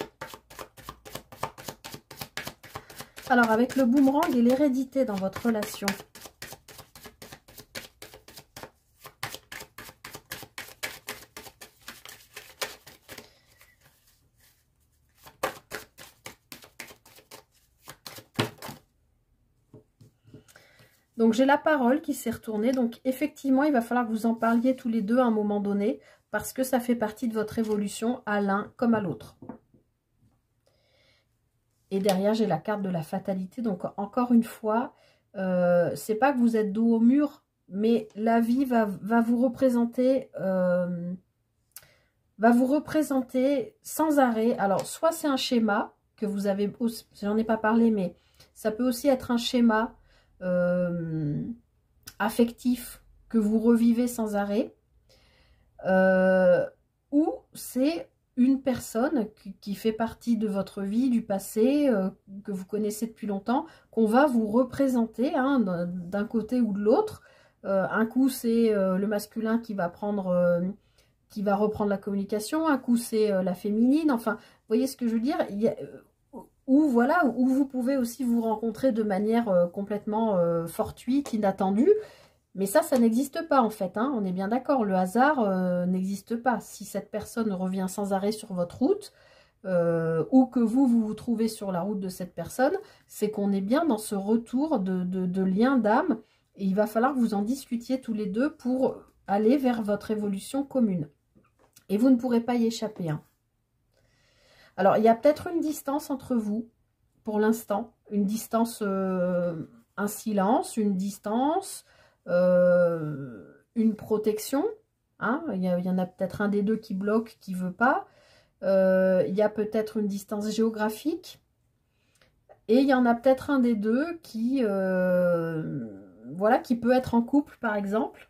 Alors, avec le boomerang et l'hérédité dans votre relation. Donc, j'ai la parole qui s'est retournée. Donc, effectivement, il va falloir que vous en parliez tous les deux à un moment donné parce que ça fait partie de votre évolution à l'un comme à l'autre. Et derrière, j'ai la carte de la fatalité. Donc, encore une fois, c'est pas que vous êtes dos au mur, mais la vie va vous représenter sans arrêt. Alors, soit c'est un schéma que vous avez, j'en ai pas parlé, mais ça peut aussi être un schéma affectif que vous revivez sans arrêt. Ou c'est une personne qui fait partie de votre vie, du passé, que vous connaissez depuis longtemps, qu'on va vous représenter hein, d'un côté ou de l'autre. Un coup, c'est le masculin qui va qui va reprendre la communication, un coup, c'est la féminine. Enfin, vous voyez ce que je veux dire? Ou voilà, où vous pouvez aussi vous rencontrer de manière complètement fortuite, inattendue. Mais ça n'existe pas en fait, hein. On est bien d'accord, le hasard n'existe pas. Si cette personne revient sans arrêt sur votre route, ou que vous trouvez sur la route de cette personne, c'est qu'on est bien dans ce retour de lien d'âme, et il va falloir que vous en discutiez tous les deux pour aller vers votre évolution commune. Et vous ne pourrez pas y échapper, hein. Alors, il y a peut-être une distance entre vous, pour l'instant, une distance, un silence, une distance... une protection, hein, il y en a peut-être un des deux qui bloque, qui veut pas, il y a peut-être une distance géographique, et il y en a peut-être un des deux qui, voilà, qui peut être en couple par exemple,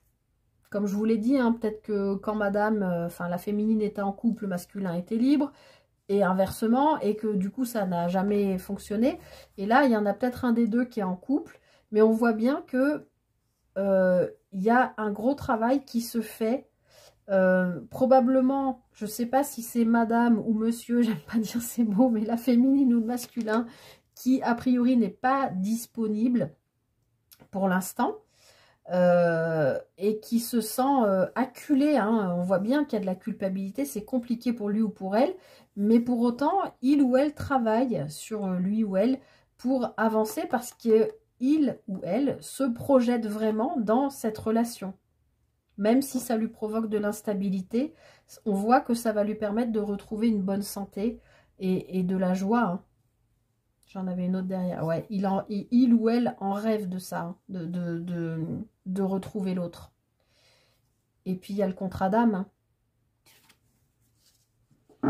comme je vous l'ai dit, hein, peut-être que quand madame, enfin la féminine était en couple, le masculin était libre, et inversement, et que du coup ça n'a jamais fonctionné, et là il y en a peut-être un des deux qui est en couple, mais on voit bien que il y a un gros travail qui se fait, probablement, je ne sais pas si c'est madame ou monsieur, j'aime pas dire ces mots, mais la féminine ou le masculin, qui a priori n'est pas disponible pour l'instant, et qui se sent acculé, hein. On voit bien qu'il y a de la culpabilité, c'est compliqué pour lui ou pour elle, mais pour autant, il ou elle travaille sur lui ou elle pour avancer parce que il ou elle se projette vraiment dans cette relation. Même si ça lui provoque de l'instabilité, on voit que ça va lui permettre de retrouver une bonne santé et de la joie, hein. J'en avais une autre derrière. Ouais, il ou elle en rêve de ça, hein, de retrouver l'autre. Et puis il y a le contrat d'âme, hein.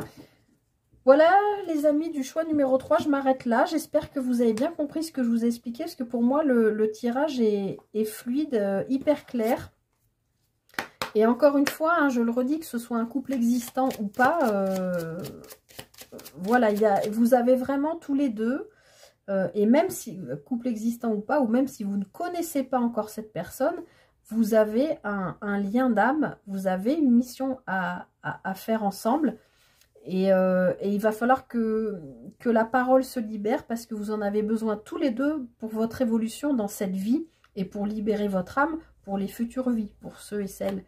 Voilà les amis du choix numéro 3, je m'arrête là. J'espère que vous avez bien compris ce que je vous ai expliqué, parce que pour moi le tirage est fluide, hyper clair. Et encore une fois, hein, je le redis, que ce soit un couple existant ou pas, voilà, vous avez vraiment tous les deux, et même si, couple existant ou pas, ou même si vous ne connaissez pas encore cette personne, vous avez un lien d'âme, vous avez une mission à faire ensemble. Et il va falloir que la parole se libère, parce que vous en avez besoin tous les deux pour votre évolution dans cette vie et pour libérer votre âme pour les futures vies, pour ceux et celles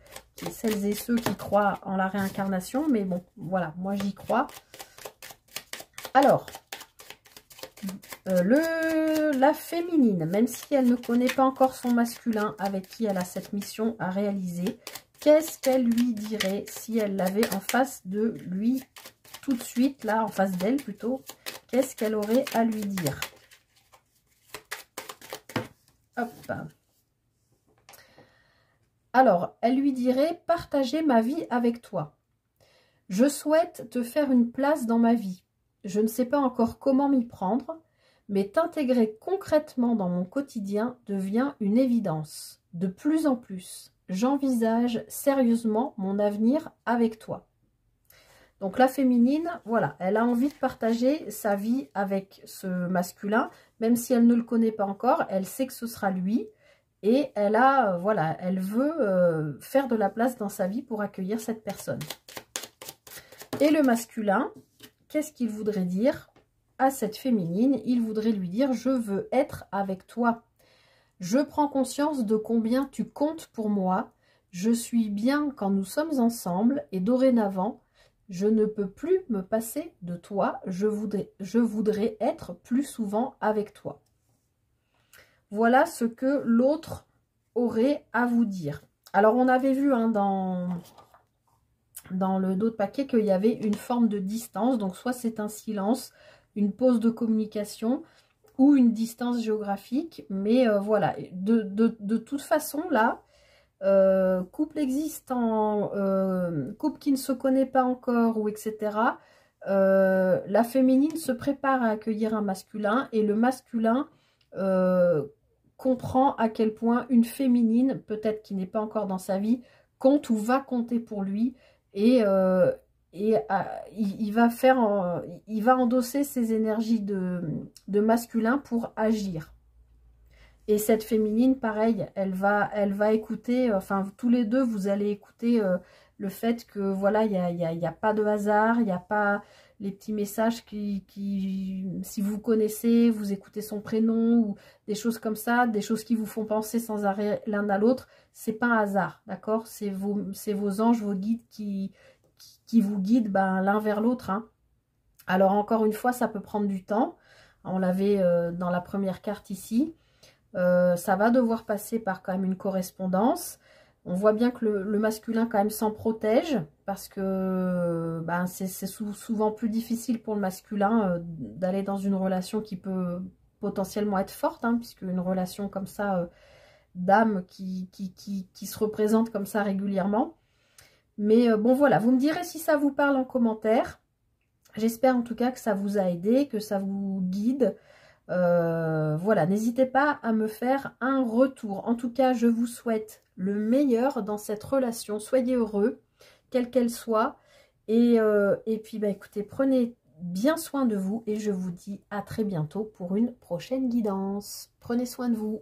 et ceux qui croient en la réincarnation. Mais bon, voilà, moi j'y crois. Alors, la féminine, même si elle ne connaît pas encore son masculin avec qui elle a cette mission à réaliser, qu'est-ce qu'elle lui dirait si elle l'avait en face de lui tout de suite, là, en face d'elle plutôt? Qu'est-ce qu'elle aurait à lui dire? Hop. Alors, elle lui dirait « Partager ma vie avec toi. Je souhaite te faire une place dans ma vie. Je ne sais pas encore comment m'y prendre, mais t'intégrer concrètement dans mon quotidien devient une évidence. De plus en plus, j'envisage sérieusement mon avenir avec toi. » Donc la féminine, voilà, elle a envie de partager sa vie avec ce masculin, même si elle ne le connaît pas encore, elle sait que ce sera lui. Et elle a, voilà, elle veut faire de la place dans sa vie pour accueillir cette personne. Et le masculin, qu'est-ce qu'il voudrait dire à cette féminine? Il voudrait lui dire « Je veux être avec toi. Je prends conscience de combien tu comptes pour moi. Je suis bien quand nous sommes ensemble et dorénavant, je ne peux plus me passer de toi. Je voudrais être plus souvent avec toi. » Voilà ce que l'autre aurait à vous dire. Alors, on avait vu hein, dans le dos de paquet qu'il y avait une forme de distance. Donc, soit c'est un silence, une pause de communication ou une distance géographique. Mais voilà, de toute façon, là, couple existant, couple qui ne se connaît pas encore, ou etc., la féminine se prépare à accueillir un masculin et le masculin comprend à quel point une féminine, peut-être qui n'est pas encore dans sa vie, compte ou va compter pour lui. Et et il va endosser ces énergies de masculin pour agir. Et cette féminine, pareil, elle va écouter, enfin tous les deux, vous allez écouter le fait que voilà, il y a pas de hasard, il n'y a pas les petits messages si vous connaissez, vous écoutez son prénom ou des choses comme ça, des choses qui vous font penser sans arrêt l'un à l'autre, c'est pas un hasard, d'accord? C'est vos anges, vos guides qui vous guident l'un vers l'autre, hein. Alors encore une fois, ça peut prendre du temps. On l'avait dans la première carte ici. Ça va devoir passer par quand même une correspondance. On voit bien que le masculin quand même s'en protège parce que c'est souvent plus difficile pour le masculin d'aller dans une relation qui peut potentiellement être forte, hein, puisque une relation comme ça d'âme qui se représente comme ça régulièrement. Mais bon voilà, vous me direz si ça vous parle en commentaire. J'espère en tout cas que ça vous a aidé, que ça vous guide. Voilà, n'hésitez pas à me faire un retour. En tout cas, je vous souhaite le meilleur dans cette relation. Soyez heureux, quelle qu'elle soit. Et puis, écoutez, prenez bien soin de vous. Et je vous dis à très bientôt pour une prochaine guidance. Prenez soin de vous.